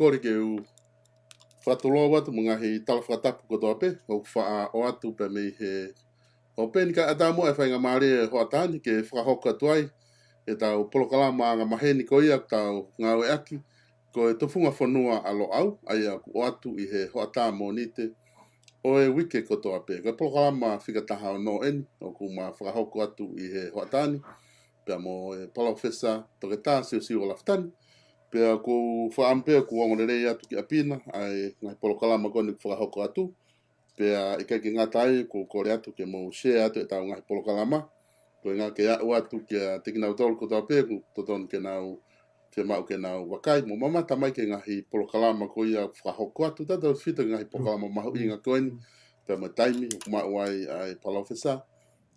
kore ke u whatoloa watu mga he tala whatapu kotoa pe, o wha o atu pe mei he o peni ka atamu e whainga maare e hoatani ke whakahoka tuai e tau polokalama ngā maheni ko ia tau ngāwe aki ko e tofunga whanua alo au ai aku o atu i he hoata monite o e wike kotoa pe ka polokalama whikataha o no eni o ku ma whakahoko atu i he hoatani pe mo e palofesa toketa siu o laftani pea ko whaampea ko wangorerei atu ki apina ai ngai polokalama koni whakahoko atu pea i kai ki ngā tai ko kore atu ke mo share atu e tau ngai polokalama ko ngā ke au atu ki a teki nau tolu kotoa pe ko toton ke nau te mau ke nau wakai mo mama tamai ke ngahi polokalama ko ia whakahoko atu tata whita ngahi polokalama mahu i ngā koeni pea mo taimi o kumau ai ai palofesa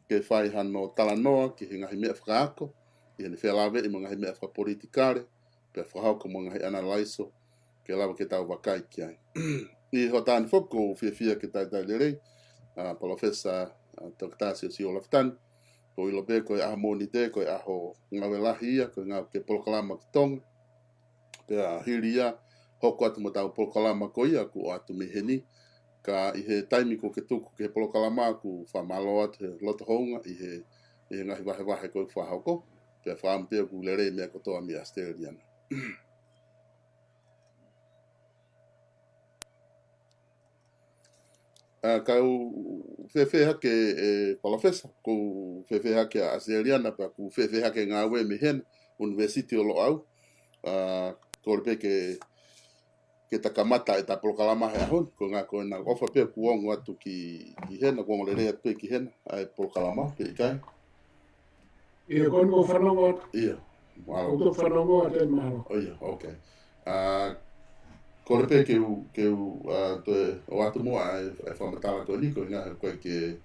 ke whai hano talanoa ki he ngahi mea whakaako i hene whelawe i mo ngahi mea whapolitikare pe whahauka mo ngahi analaiso ke lawa ke tau wakai ki ai. I hotani whoko whiawhia ke tai lerei, palofesa Toktasio si o laftani, ko ilo pe koe aha moni te, koe aho ngawe lahi ia, koe ngā ke polokalama ki tonga, pe a hiri ia, hoko atu mo tau polokalama ko ia, ku o atu miheni, ka i he taimi ko ke tuku ke polokalama, ku whamalo atu he loto honga, i he ngahi wahe koe whahauko, pe whaampea ku lerei mea kotoa mi Australiana. Kau whewhe hake e palofesa, ko whewhe hake a Australiana, pa ku whewhe hake ngā we me hena, University o lo au, ko repe ke takamata e ta polokalama he ahon, ko ngā koe nā ofa pia kuongo atu ki hena, kuongo le rea pe ki hena, ai polokalama, pe i kai. Ia koe mo whanongo. Ia. Wow. O whanongo a te maro. Oh ia, okay. Ko repe ke o atu mua e whamatala koni, ko ngā koe ke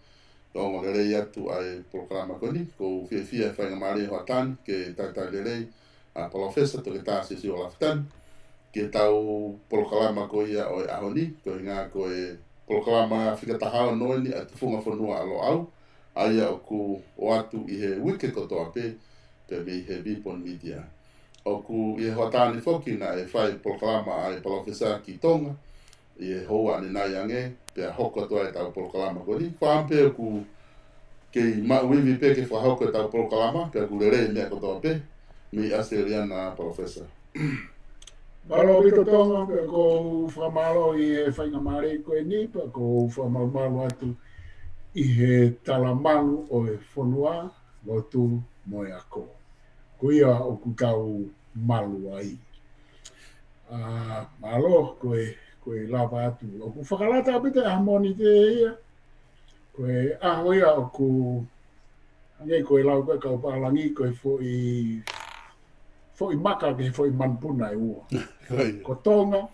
ongo le rei atu ai polokalama koni, ko whiawhia e whainga maare ho atani, ke tai le rei a palofesa to ke tāsi si o laftani, ke tau polokalama ko ia o e ahoni, ko ngā koe polokalama whikatahao noeni a te whunga whanua alo au, aia o ku o atu i he wike kotoa pe, pe me he vipon media. O ku e hotani foki na e whai proklama ai profesa ki tonga, e hoa ni nai ange, pe a hoko toa e tau proklama koni. Whampe ku kei mauivi pe ke whahoko e tau proklama, pe ku lere mea kotoa pe, mi Australiana profesa. Malo pito tonga pe ko whamalo i he whainga mare ko e ni, pe ko whamalo atu i he talamalu o e whanua, mo tu mo e ako. Ko ia o ku kau malu ai. Malo ko e lava atu. O ku whakalata apite hamoni te ia. Ko e aho ia o ku ange ko e lau koe kau pālangi ko e fo i maka ke fo i manpuna e ua. Ko tonga,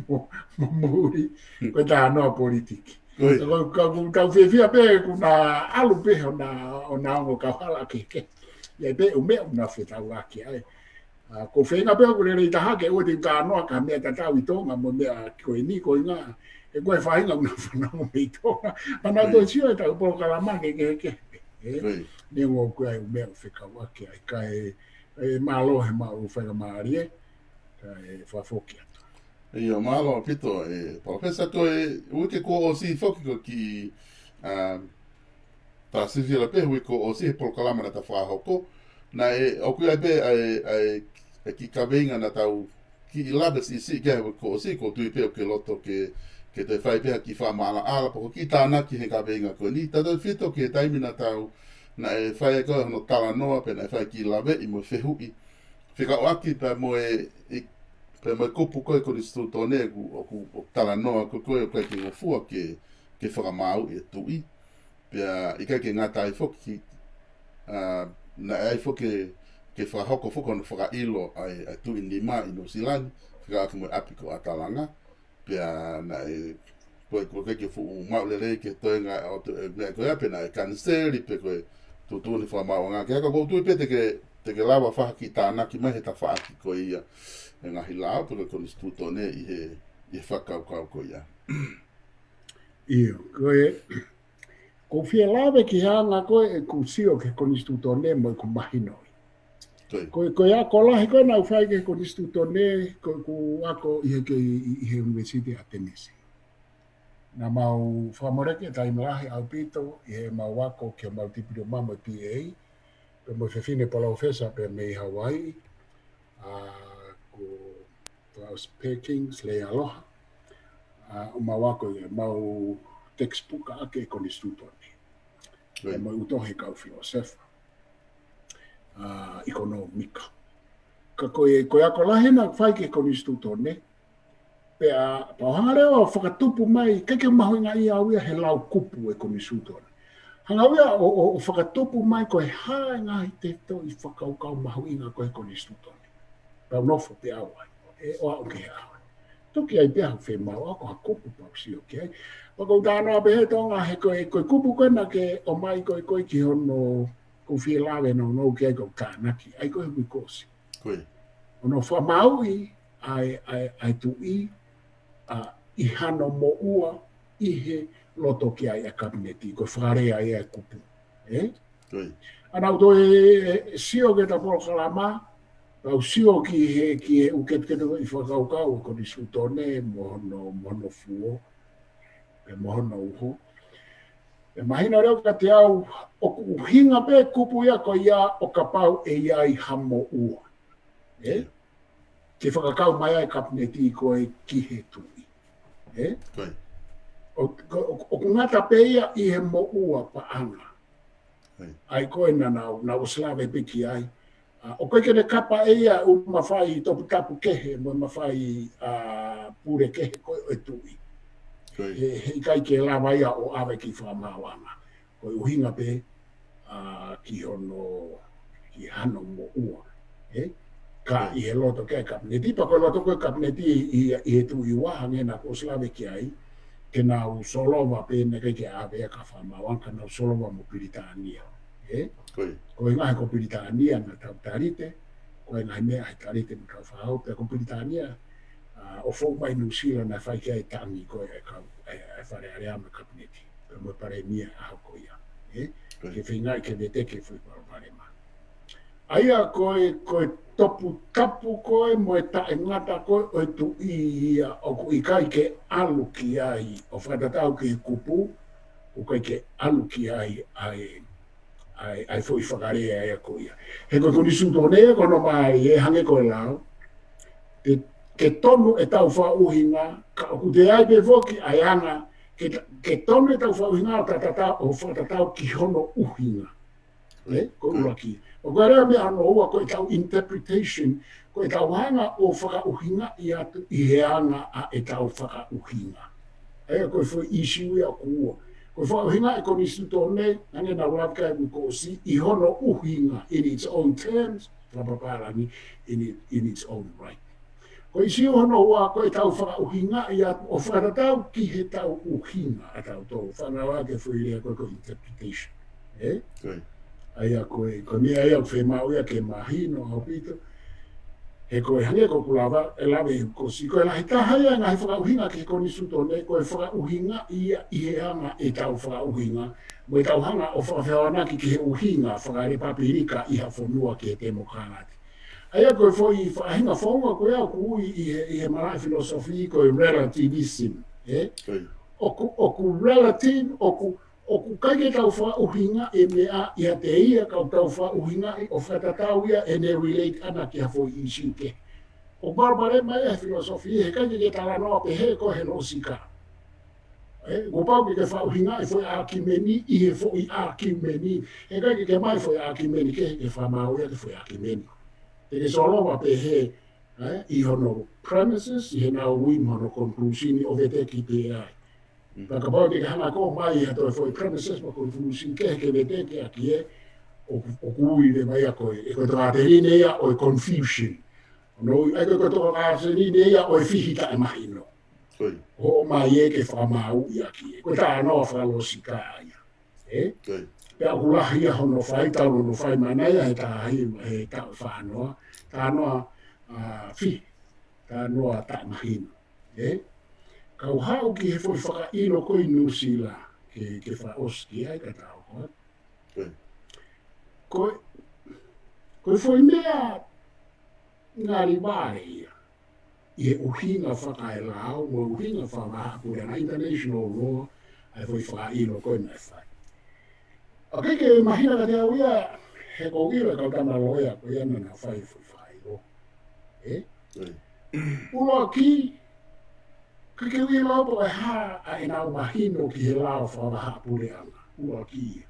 mo muri, ko e tā noa politiki. Kau whiawhia pe ku na alu pe o na ongo kau hala ke. Ia pe o mea una whetau aki ai. Ko whenga pe o kure rei taha ke ua te tā noa ka mea tatau i tonga mo mea ko e ni ko i ngā. E koe whainga una whanau me i tonga. Mana toi sio e tau pō kalamake ke. Ni ngō kua e o mea o whekau aki ai. Ka e malo he mau whainga maari e. Ka e whafoki atu. Ia malo pito e profesa toi uke ko o si foki ko ki ta sivila pe hui ko o si proklama na ta whahoko na e o kui ai pe ai ki kawenga na tau ki ilada si kia ko o si ko tui pe o ke loto ke te whai pe ki whamala ala po ki tāna ki he kawenga ko ni tata fito ki e taimi na tau na e whai ko no tala noa pe na e whai ki lawe i mo whehui whika o aki pa mo pe mai kupu koe ko ristu tōne o tala noa ko koe o koe ki ngofua ke whakamau e tui. Pea i kai ke ngā tai foki na ai foki ke whahoko foko no whakailo ai tui ni mā i New Zealand. Whika aki mo apiko a talanga. Pea na e koe ke fuku maulere ke toenga mea koe ape na e kaniseri pe koe tutuni whakamau ngā. Ke haka kou tui pe te ke lawa whahaki tānaki mai he ta whaaki koe ia. E ngahi lao pura ko nistu tone i he whakaukau ko ia. Iyo, ko whia lawe ki hanga koe e ku sio ke ko nistu tone mo i ku mahinoi. Koe ako lahi koe nau whai ke ko nistu tone ku ako i he University a Tennessee. Na mau whamoreke taimalahi au pito i he mau wako ke mau tipirio mamo i PA. Pe mo whewhine pola ofesa pe me i Hawaii. Ko Klaus Perkins le aloha. O mawako e mau textbook ake ko ni stutoni. E mau utohe kau filosofa. Economica. Ka koe ako lahena whai ke ko ni stutoni. Pe a pauhanga reo whakatupu mai, keke maho inga ia au ia he lau kupu e ko ni stutoni. Hanga wea o whakatupu mai koe hae ngahi te to i whakaukau maho inga koe ko ni stutoni. Pau nofo pe awai, e oa o ke awai. Toki ai pia whe mau, ako ha kupu pau si o ke ai. Wako tānoa pehe tonga he koe kupu koena ke o mai koe ki hono ko whie lawe no ke ai ko tānaki, ai koe hui kosi. Koe. Ono wha maui ai tu i hano mo ua i he loto ki ai a kabineti, koe whare ai a kupu. Koe. Anau toi sio ke ta polo kalama, au sio ki he uketketo i whakaukau ko ni sutone mohono fuo, e mohono uho. E mahina reo ka te au o uhinga pe kupu ia ko ia o ka pau e ia i hamo ua. Te whakakau mai ai kapineti ko e ki he tui. O kungata pe ia i he mo ua pa anga. Ai koe na o slave piki ai. O koe kene kapa eia u mawhai topu tapu kehe, mo mawhai pure kehe koe o e tui. He kai ke lawa ia o awe ki whamawanga. Koe uhinga pe ki hono, ki hano mo ua. Ka i he loto ke kapineti, pa koe loto koe kapineti i he tui wahange na ko slave ki ai, ke na u solova pe ne kai ke awe ka whamawanga, na u solova mo Piritania. Koe ngahe ko Piritania na tau tarite, koe ngahe mea hai tarite na tau whahau, pe ko Piritania, o fōu mai New Zealand na whai kia e tangi koe e whare areama kapineti, pe mo pare mia a hau ko ia. Ke whingai ke vete ke whi paro pare ma. Aia koe topu tapu koe mo e tae ngata koe o tu ia o ku ikai ke alu ki ai o whatatau ki kupu o kai ke alu ki ai foi whakarea ai a koe. He koe kuni sutone kono mai e hange koe lao ke tonu e tau whauhinga ka o te ai pe voki ai anga ke tonu e tau whauhinga o whatatau ki hono uhinga. Ko uraki. O ka rea mea ano ua koe tau interpretation, koe tau hanga o whakauhinga i atu i he anga a e tau whakauhinga. Ea koe foi isi ui a kua. Koe whakauhinga e koni sutone, nange na waka e mukosi, i hono uhinga in its own terms, whapaparani in its own right. Koe isi hono ua koe tau whakauhinga i atu o whakatau ki he tau uhinga a tau tau. Whanawake foi rea koe ko interpretation. Aia koe mea ia whe mau ia ke mahino au pito, he koe hange ko kulawa e lawe ko si koe lahi tahaya ngahi whakauhinga ke koni sutone, koe whakauhinga ia i he anga e tau whakauhinga, mo e tau hanga o whakawhanaki ki he uhinga whakare papirika i ha whonua ki he demokangati. Aia koe foi whakahinga whaunga koe au kui i he marai filosofi koe relativism, o ku relative, o ku kaike tau whauhinga e mea i a te ia kau tau whauhinga o whatatau ia e ne relate ana ki a fo i sike. O barbare mai e filosofi he kaike ke tala noa pe he ko he no sika. Ko pau ke whauhinga e fo i akimeni i he fo i akimeni. He kaike ke mai fo i akimeni ke he ke whamau ia ke fo i akimeni. Te ke solowa pe he i hono premises, i he nao wim hono conclusioni o vete ki te ai. Paka pau ke hana ko mai ha toi foi premises ma ko fusi ke vete ke aki e o kui de mai ko e ko traterine ia o confusion. No ai ko traterine ia o fihita e mahino. O mai e ke fa mau ia ki. Ko ta no fa lo sika ia. Pe a kula ia hono fai ta no fai mana ia ta hi ta fa no. Ta no fi. Ta no ta mahino. Kau hau ki he foi whakaino koe nusila ke whaoski ai ka tau koe. Koe foi mea ngari wāre ia. I he uhinga whakae lao, mo uhinga whamaha kore na international law, ai foi whakaino koe mai whai. A ke mahina ka te au ia, he kougira kau tama loea koe ana na whai foi whairo. Uloa ki, ka ke ui lau po e haa a e nau mahino ki he lau whawaha pure ana, ua ki.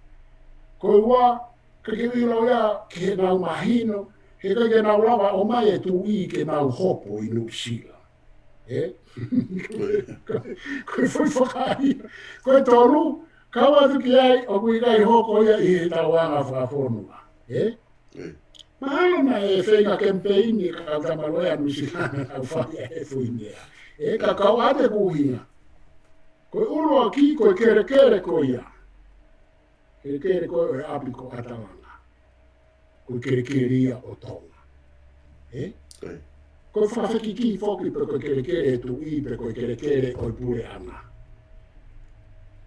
Koe ua, ka ke ui lau ia ki he nau mahino, he ka ke nau lawa o mai e tu i ke nau hopo i Nusila. Koe foi whakai, koe toru, kawa tu ki ai o kui kai hoko ia i he tauanga whakafonua. Mahalo na e whenga kempeini ka tamaloea Nusilana au whai e fuinea. Ka kau ate kuhinga. Koe urua ki, koe kere koe ia. Kere koe e api ko atalanga. Koe kere ia o tonga. Koe whawhaki ki whoki pe koe kere e tu i pe koe kere o pure ana.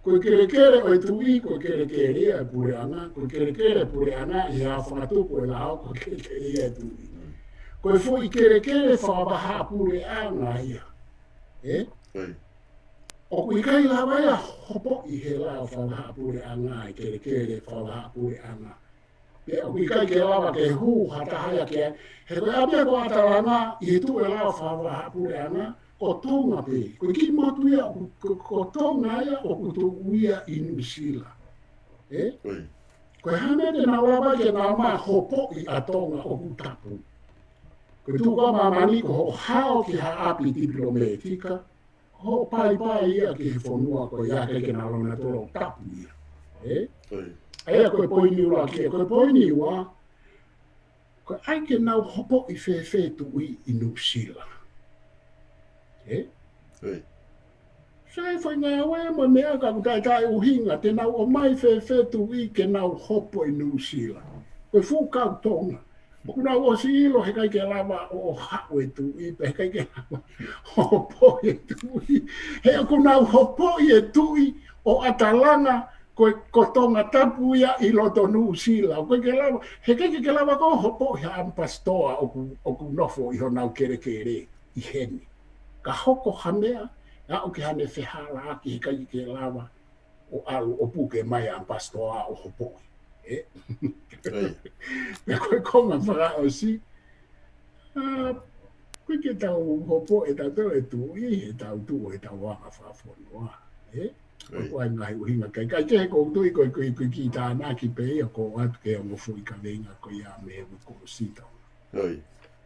Koe kere o tu i, koe kere ia e pure ana. Koe kere pure ana i a whangatuko e lao koe kere ia e tu i. Koe fo i kere whawaha pure ana ia. O kui kai lawa ia hopo i he lao whawaha pure anga i kere whawaha pure anga. O kui kai ke lawa ke hu hatahaya ke he koe apia ko atalanga i he tu e lao whawaha pure anga o tonga pe. Koe ki motu ia ko tonga ia o kutu uia i Nusila. Koe hane te na lawa ke na ma hopo i a tonga o kutapu. Koe tuka mamani ko ho hao ki ha api diplomatika, ho pai ia ki he whonua ko ia keke na lona toro tapu ia. Aia koe poini ula ki, koe poini ua, koe aike nau hopo i whewhe tu i Nusila. Sai whai ngā wea mo mea ka kutai uhinga, te nau o mai whewhe tu i ke nau hopo i Nusila. Koe fukau tonga. Kuna o si ilo he kai ke lava o hao e tu i, he kai ke lava hopo e tu i. He kuna hopo e tu i o atalanga ko tonga tapu ia I loto nu sila. Koe ke lava, he ke lava ko hopo I am pastoa o ku nofo I honau kere I heni. Ka hoko hamea, a o ke hane whihala aki he kai ke lava o alu o puke mai am pastoa o hopo. Me koe konga whaka o si, koe ke tau hopo e tau e tu, he tau tu e tau wanga whawhonua. Ko ai ngai uhinga kai ke ko tui ko ki ta na ki pe ia ko atu ke o fu I ka venga ko ia me ko sita. Oi.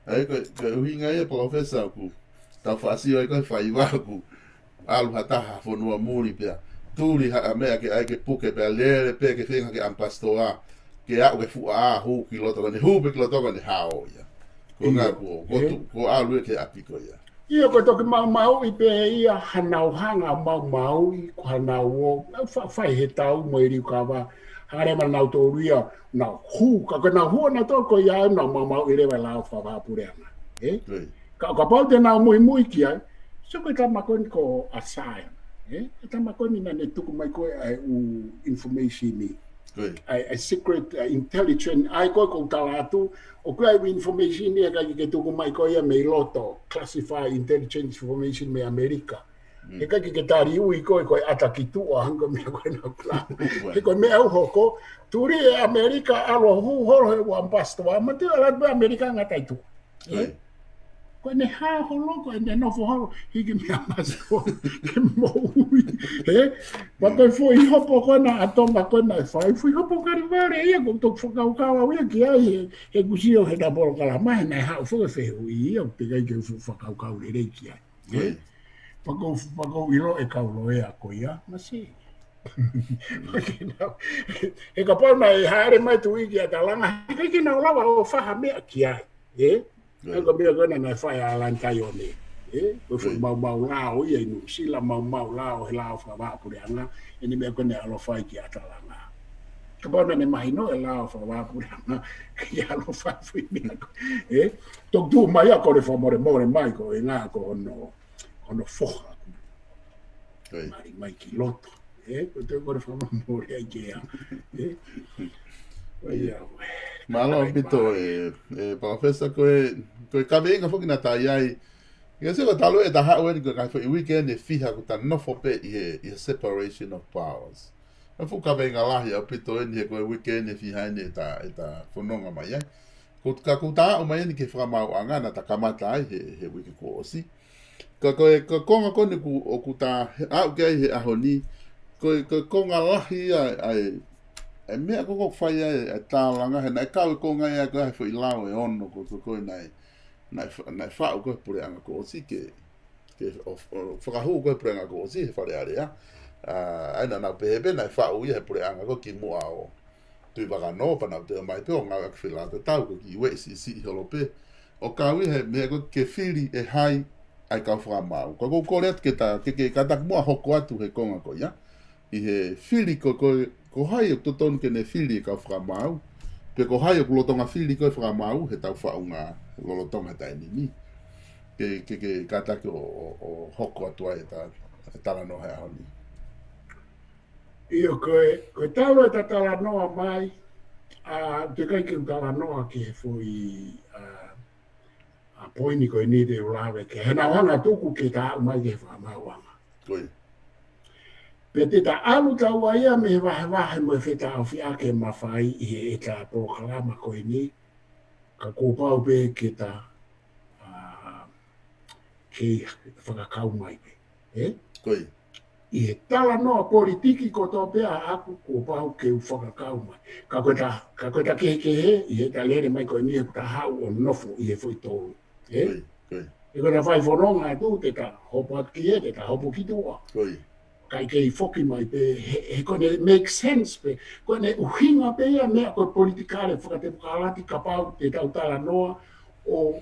Ai ko uhinga ia professor ku. Ta fasi ai ko fai wa ku. Alu hata ha fonua muri pia. Tuli ha me ke ai ke puke pe le pe ke venga ke am pastoa. Ke a ke fu a hu ki loto ni hu pe ki loto ni hao ia. Ko nga ko alu ke apiko ia. Ia ko toki mau I pe ia hanau hanga mau I ko hanau o fai he tau mo iri kawa hare ma nau tō ria na hu ka na hu na tō ko ia na mau I rewa lau whawa pureana. Ka pau te nau mui ki ai, so ko ta makoni ko asaya. Ta makoni na ne tuku mai ko information ni. A secret intelligence ai ko talatu o ko ai information ni ka ke tuku mai ko ia me loto classified intelligence information me America e ka ke tari ui ko ataki tu o hanga me ko na kla e ko me au hoko turi America alo hu ho wa pasto wa mate ala be America ngata tu ko ne ha ho loko ne no fo ho higi me amaso ke mo pa ko foi hopo ko na atonga ko na foi hopo ka rivare ia ko to foka ka wa ia ki ai e kusio he da bolo kala mai na ha fo fe ui o te ga ke fo foka ka ure re ki ai pa ko ilo e ka lo e ko ia ma si e ka pa mai hare mai tu I ki atalanga ke na lawa o fa me ki ai Ko me ko na fai ala ntayo ni. Ko fu mau lao ia inu sila mau lao he lao fa ba pureanga ini me ko ne alo fai ki atalanga. Ko bona ne mai no lao fa ba pureanga ki alo fa fu ni. Tok tu mai ko re fa more mai ko nga ko no foha. Mai ki loto. Ko te ko re fa more ai ke ya. Malo pito professor ko kabenga foki na tai ai. Ia se ko talo e ta ha wen ko ka weekend e fiha ko ta no fope I separation of powers. A fu kabenga la ia pito e ko weekend e fiha ne ta fononga mai ai. Ko ka ko ta o mai ni ke fra mau anga na ta kamata ai he wiki ko osi. Ko konga ko ne ku o ku ta a ke he ahoni ko konga la ai e mea koko whai e tālanga he nai kau ko ngai a koe fo I lao e ono ko nai whao koe pure anga ko osi ke whakahu koe pure anga ko osi he whare area aina nau pehebe nai whao ia he pure anga ko ki mua o tui waka no pa nau te mai pe o ngau ak whila te tau ko ki iwe si holo pe o kaui he mea ko ke whiri e hai ai kau whakamau ko kore atu ke katak mua hoko atu he konga ko ia I he whiri ko hai o totonu ke ne whiri ka whakamau, pe ko hai o kulotonga whiri ko whakamau, he tau whaunga lolotonga tai nini. Ke katake o hoko atua e tala no hea honi. Io koe talo e ta tala noa mai, te kai ki tala noa ke foi a poini koe ni te ulawe ke he na wanga tuku ke ta mai ke whamau wanga. Koe. Pe te ta alu tau aia me wahe mo e wheta au fi ake mawhai I e ta proklama koe ni ka kōpau pe ke ta ke whakakau mai pe. Koe. I he tala noa politiki ko tō pea aku kōpau ke whakakau mai. Ka koe ta ke he I he ta lere mai koe ni e ta hau o nofo I he fwoi tōru. Koe. I koe ta whai whanonga e tū te ta hopo atu ki he te ta hopo ki tōa. Koe. Kai kei foki mai pe he kone make sense pe kone uhinga pe ia mea koe politikare whakate pukalati ka pau te tau tala noa o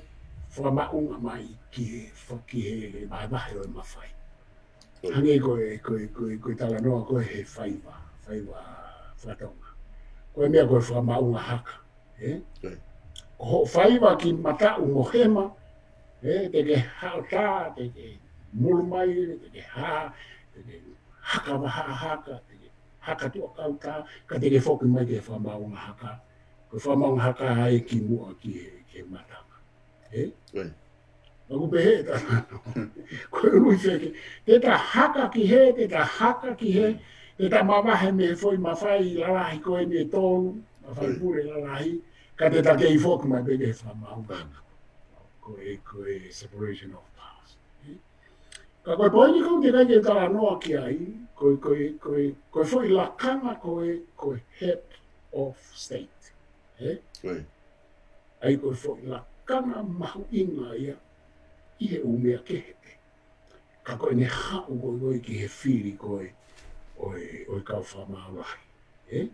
whamaunga mai ki he vahe o mawhai. Hange koe tala noa koe he whaiwa whatonga. Koe mea koe whamaunga haka. Ho whaiwa ki matau mohema te ke hao tā, te ke mulumai, te ke haa, te ke haka waha haka, haka tu kau ta ka te ke foki mai ke whamaunga haka. Ko whamaunga haka hai ki mua ke matanga. Aku pehe ta. Ko rui feke. Te ta haka ki he, te ta haka ki he. Te ta mawahe me foi mawhai lalahi koe me tonu. Mawhai pure lalahi. Ka te ta kei foki mai pe ke whamaunga. Koe separation of powers. Ka koe poini kau te kai ke tala noa ki ai. Koe foi la kanga koe head of state. Ai koe foi la kanga mahu inga ia. I he umea kehepe. Ka koe ne hau koe ki he whiri koe oi kau whamauahi.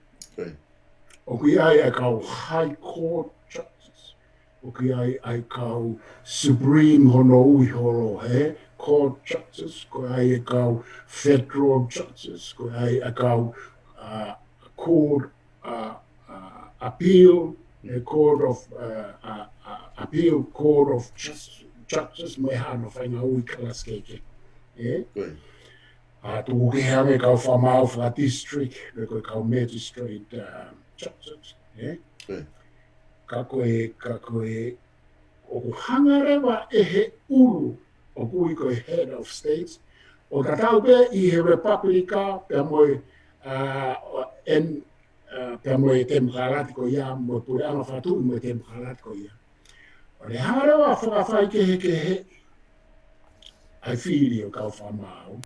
O kui ai kau High Court Justice. O kui ai kau Supreme Hono Ui Horo Court Justice. Ko ai kau Federal Justice. Ko ai kau Court Appeal. Court of Appeal, Court of Justice, me hano whainga ui kalas keke. Tu ke hame kau whamau wha district, me koe kau magistrate justice. Ka koe, o ku hangarewa e he uru, o kui koe head of states, o ka tau pe i he republika, pe moe pe moe demokratiko ia, moe pure anga whatu moe demokratiko ia. O le harawa whakawhai kehe, ai whiri o kau whamau.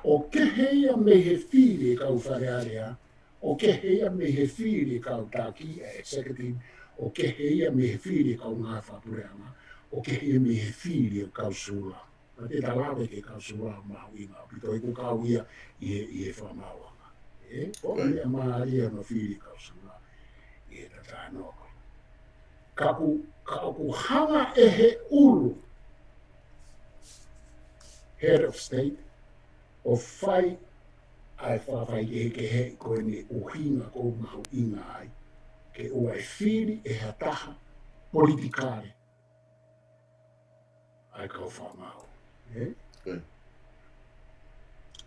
O keheia me he whiri kau wharearea, o keheia me he whiri kau tāki executive, o keheia me he whiri kau ngā whapureanga, o keheia me he whiri o kau sula. Ka te talawe ke kau sula mahu inga, pito i ku kau ia i he whamau. O mea maria no whiri kau sula, i he tata noko. Ka ku hanga e he uru, head of state, o whai ai whawhai e ke he koe ne uhinga ko mahu inga ai, ke o ai whiri e hataha politikare ai kau whamau.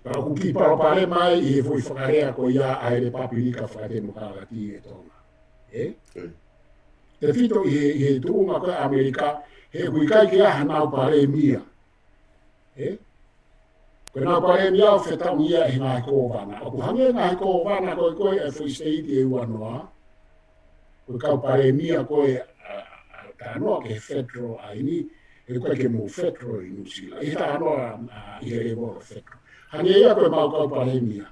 Para ku ki parapare mai i he fui whakarea ko ia ai le papirika whakademokrati e tonga. Te whito i he tuunga koe Amerika, he kui kai ke aha nau pare mia. Koe nau pare mia o whetau ia e ngai kōwana. O ku hange ngai kōwana koe e fui state e uanoa. Koe kau pare mia koe ta anoa ke federal aini, e koe ke mō federal i Nusila. I ta anoa i he rewo federal. Hange ia koe mau kau pare mia.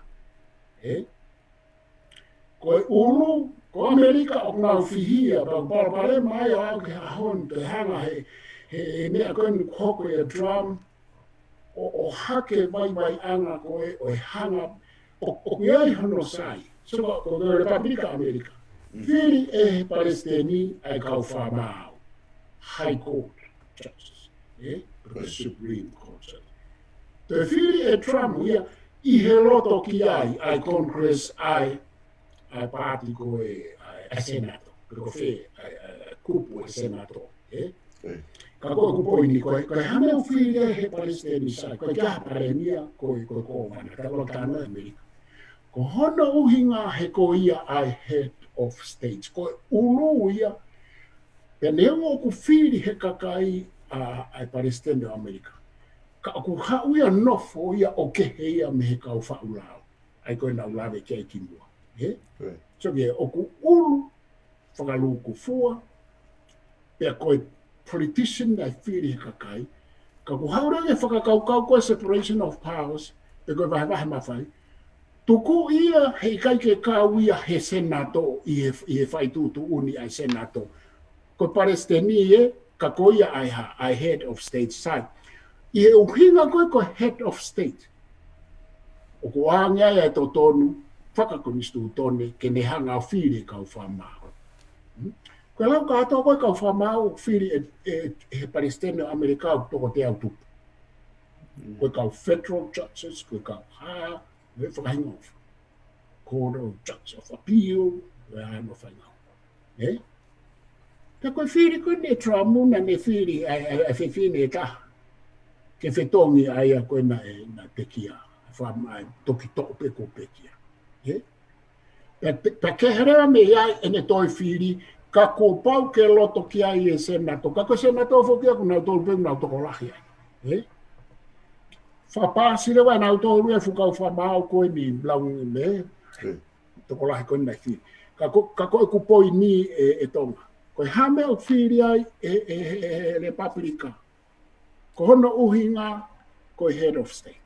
Koe uru, ko Amerika o ngau whihia, pa pare mai o au ke hahon, te hanga he mea koe ni koko e drum, o hake vai anga koe, o hanga, o kuiai hono sai, so ko Republika Amerika. Whiri e he Palestini ai kau whamau, High Court Justice, the Supreme Court Justice. Te whiri e Trump ia, i he loto ki ai Congress, ai party koe a Senato, ko fe kupu e Senato, ka koe kupo ini koe hame o whiri he Palestini sai, koe kia paremia koe kōmana, ka koe tāno Amerika. Ko hono uhinga he ko ia ai head of states, koe ulu ia, pe neo ku whiri he kakai ai Palestini o Amerika. Ka ku hau ia nofo ia o kehe ia me he kau whaulau, ai koe nau lawe kei kimua. So o ku ulu whakaluku fua, pia koe politician ai whiri kakai, ka ku hauranga whakakaukau koe separation of powers, pe koe wahe mawhai, tuku ia hei kai ke kau ia he senato i he whaitutu uni ai senato. Koe Palestini ka koe ia ai head of state side. I he uhinga koe head of state. O ko anga ia to tonu, whakakonistu tone, ke ne hanga whiri kau whamau. Koe lau ka ato koe kau whamau, whiri he Palestino Amerikau toko te au tupu. Koe kau federal justice, koe kau me whakahinga ofu. Court of Justice of Appeal, koe hano whainga. Ka koe whiri koe ne tramuna ne whiri ai whiwhine e taha. Ke whetongi ai a koe na tekia, toki toko pe ko pekia. Pa ke hera me ai ene toi firi ka ko pau ke loto ki ai e senato ka ko senato fo ki ku na to pe na to ko la hi fa pa si le wa na to lu e fu ka fa ma ko ni blau me to ko la ko na fi ka ko ku poi ni e tonga ko ha me o firi ai e republica ko hono uhinga ko head of state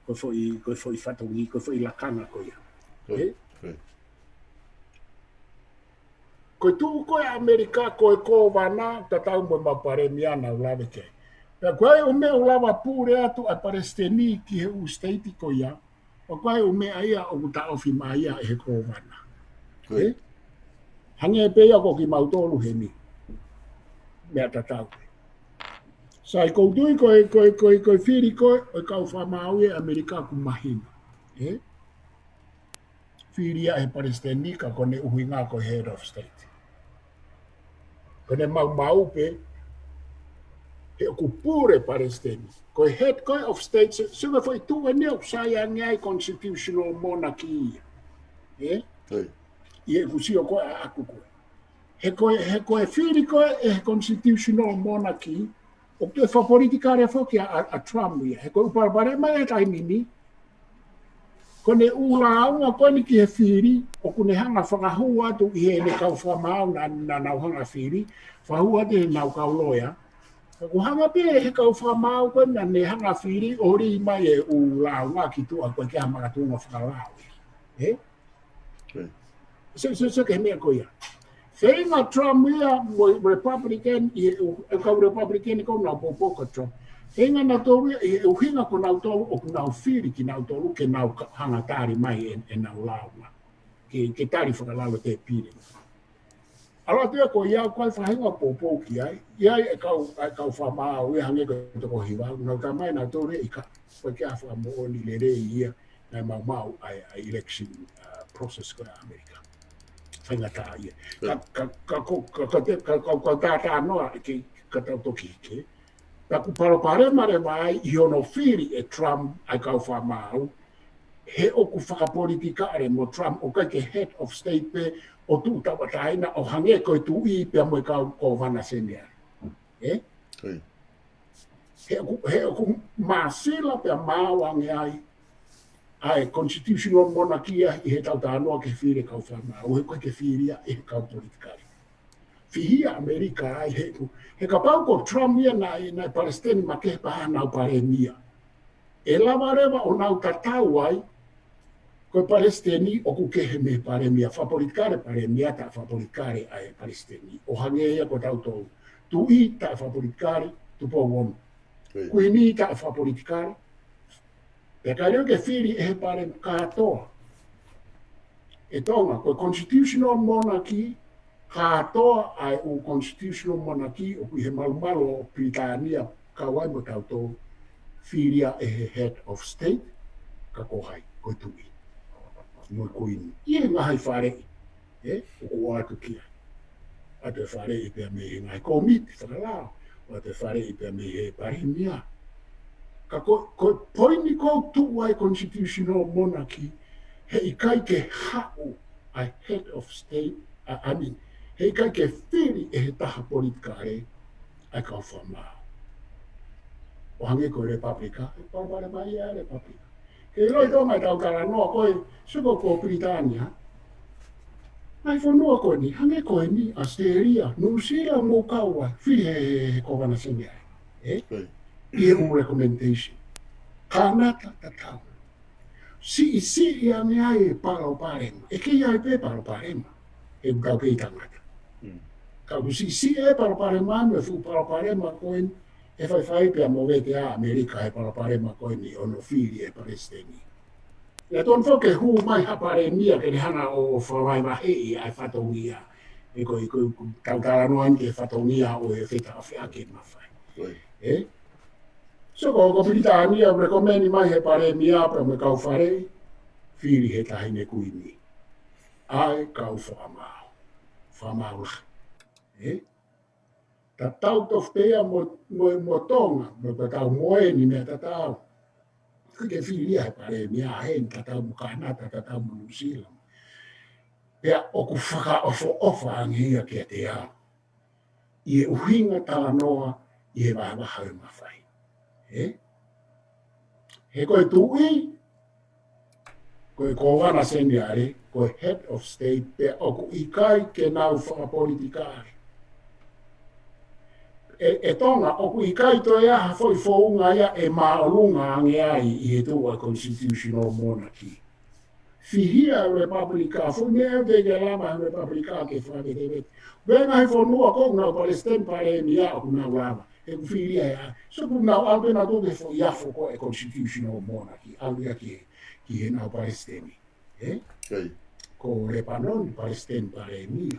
ko foi fatongi ko foi la kana ko ia ko tu ko Amerika ko vana tatau mo mapare miana lave ke ko ai o me o lava pure atu a palestini ki o state ko ia o ko ai o me ai o ta o fi mai e ko vana hange pe ia ko ki mautolu heni me tatau sai ko tu ko firi ko ka fa mai Amerika ku mahina firi e palestini ka ko ne uhinga ko head of state kone mau pe e ku pure palestini ko head of state suga foi tu ne o sai ngai constitutional monarchy e ku si o ko aku ko he ko firi ko e constitutional monarchy o ke fa politica re fo ki a Trump he ko bare mai tai mini kone ula unga kone ki he firi o kune hanga whakahua tu i he ne kau whamau na nau hanga firi whahua te nau kau loia ko hanga pe he kau whamau kone ne hanga firi o ri mai e ula unga ki tu a koe ke hamaka tunga whakalau so ke mea koia whainga Trump ia mo Republican i kau Republican ko na popoka Trump Enga na tolu e uhinga ko nau tolu o nau firi ki nau tolu ke nau hanga tari mai e nau lauma. Ke tari whakalalo te pire. Ala tua ko ia koe whahinga popo ki ai. Ia e kau whamao e hange ko toko hiwa. Nau ka mai nau tolu e ka. Koe ke a whamao ni le rei ia na mau ai election process ko a Amerika. Whainga tā ia. Ka tā noa ki ka tau toki ke. Taku parapare mai i ono firi e Trump ai kau whamau, he oku whakapolitika are mo Trump o kai ke head of state pe o tu tawataina o hange koe tu i pe mo kau ko vana senea. He oku masila pe mawange ai constitutional monarchia i he tautanoa ke firi kau whamau, he koe ke firia i he kau politikari. Fihia Amerika ai he ka pau ko Trump ia na Palestine ma ke pa na paremia e lava reva o na tatau ai ko Palestine o ku ke me paremia fa politikare paremia ta fa politikare ai Palestine o hange ia ko tau tu i ta fa politikare tu po won kuini ta fa politikare e ka rio ke firi e pare ka e tonga ko constitutional monarchy katoa ai o constitutional monarchy o he malumalo o Britania kawai mo tauto firia e head of state ka kohai ko tui no koini ie ngai fare o atu kia ate fare i pe me ngai komit fala o ate fare i pe me he parimia ka ko poini ko tu ai constitutional monarchy he ikai ke hau ai head of state I mean he kai ke firi e he taha politika e ai kau whamau. O hange ko Republika, e parapare mai a Republika. Ke loi tonga tau kara noa koe, suko ko Britania, ai whanua koe ni, hange koe ni Australia, New Zealand mō kaua, firi he kovana singe ai. I e recommendation. Kanata tatau. Si ia me ai e paro parema, e ke ia e pe paro parema, e kau kei tangata. Ka si e parapare e fu parapare koen e fai pe mo vete a Amerika e parapare koen ni ono fili e Palestini. E ton fo ke hu mai hapare mia ke hana o fai ma e ai fatongia e ko tautara no anche fatongia o e feta a che ma fai. So ko Britania recommend mai e pare mia per me kau fare fili he tahine kuini. Ai kau famau. Ta tau toftea mo tonga, mo ta tau moe ni me ta tau. ke filia pare mia hen tata Kanata tata New Zealand pea o ku whaka ofa angia ke te ao. I e uhinga tala noa i e wawaha e mawhai. He koe tui, koe kowana seniare, koe head of state, pea o ku ikai ke nau whakapolitikare. E tonga, o ku ikai to ea ha foi founga ia e maolunga ange ai i e tua constitutional monarchy. Fihia Republika, fu mea de lama Republika ke whake te wete. Venga he whanua kong nau Palestine pare ni a ku nau lama. E ku whiria ea. So ku nau alpe na toke fo iafo ko e constitutional monarchy. Aluia ki he nau Palestine. Ko Lebanon, Palestine pare ni a.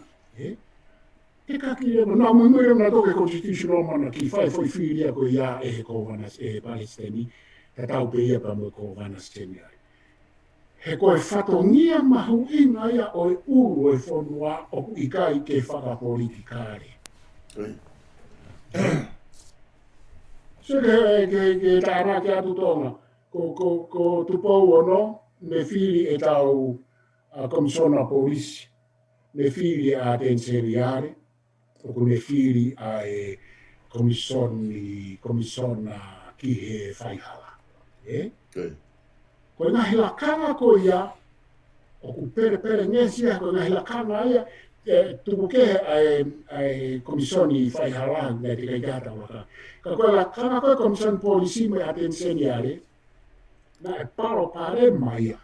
Te kaki e na mumere na toke constitutional monarchy. Fai foi whiria ko ia e ko vanas e Palestine. Tatau pe ia pa mo ko vanas tenia. He koe whatongia mahu inga ia o e uru e whanua o ikai ke whakapolitikare. So ke tāra ke atu tonga, ko tupou ono, me whiri e tau komisiona polisi, me whiri a tenseriare, o ku me whiri a e komisiona ki he whaihala. Ko ngahi lakanga ko ia, o ku pere ngesia, ko ngahi lakanga ia, tuku ke ai komisioni whaihala, ngai te kai gata waka. Ka koe lakanga koe komisioni polisi me atenseniare, na e paro pare mai ia.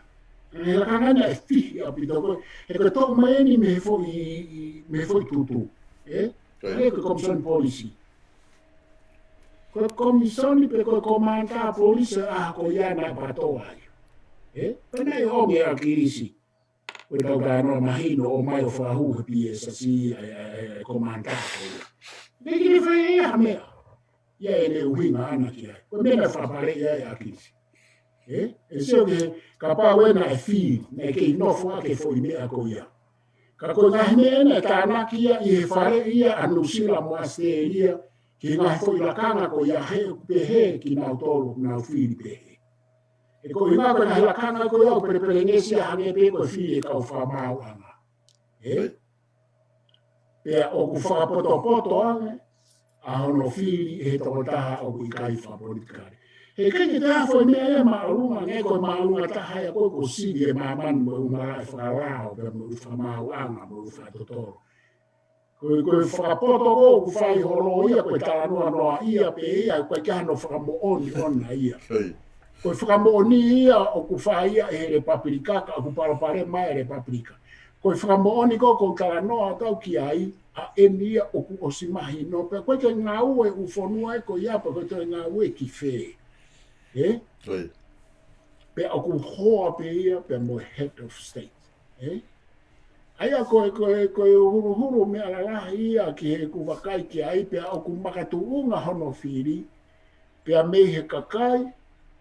Ngahi lakanga na e fihi apito koe, e koe tō maeni me foi tutu. Koe komisioni polisi. Koe komisioni pe koe komanda polisi ko ia na patoa ia. Pena e homi a kirisi. Koe tau kānoa mahino o mai o whahu he pia sa si komanda ko ia. Neki ne whai ea mea. Ia e ne uhinga ana ki ai. Koe mena whapare ia e a kirisi. E seo ke ka pāwena e whiri, ne ke inofo a ke fo mea ko ia. Ka koe ngahi mena e tānaki ia i he whare ia a Nusila mo Asteria, ki ngahi fo i lakanga ko ia he pehe ki nau tolu, nau whiri pehe. E ko ina ko na lakanga ko ia pere ngesi hange pe ko fi e ka fa mau ana. Pe o ku fa poto ane a ono fi e to ta o ku kai fa politikare. E ke te ta fo me e ma lunga nge ko ma lunga ta ha ko si e ma man mo ma fa la o pe mo fa mau ana mo fa to. Ko fa poto ko fa i holo ia ko ta no ia pe ia ko ka no fa mo oni ona ia. Koe whakamooni ia o ku whaia e Republika, ka ku parapare mai e Republika. Koe whakamooni ko kala noa tau ki ai, a eni ia o ku osimahi no, pe koe te ngā ue u whanua e ko ia, pe koe te ngā ue ki whee. Pe o ku hoa pe ia, pe mo head of state. Aia koe huru me alalahi ia ki he ku wakai ki ai, pe o ku makatuunga hono whiri, pe a mei he kakai,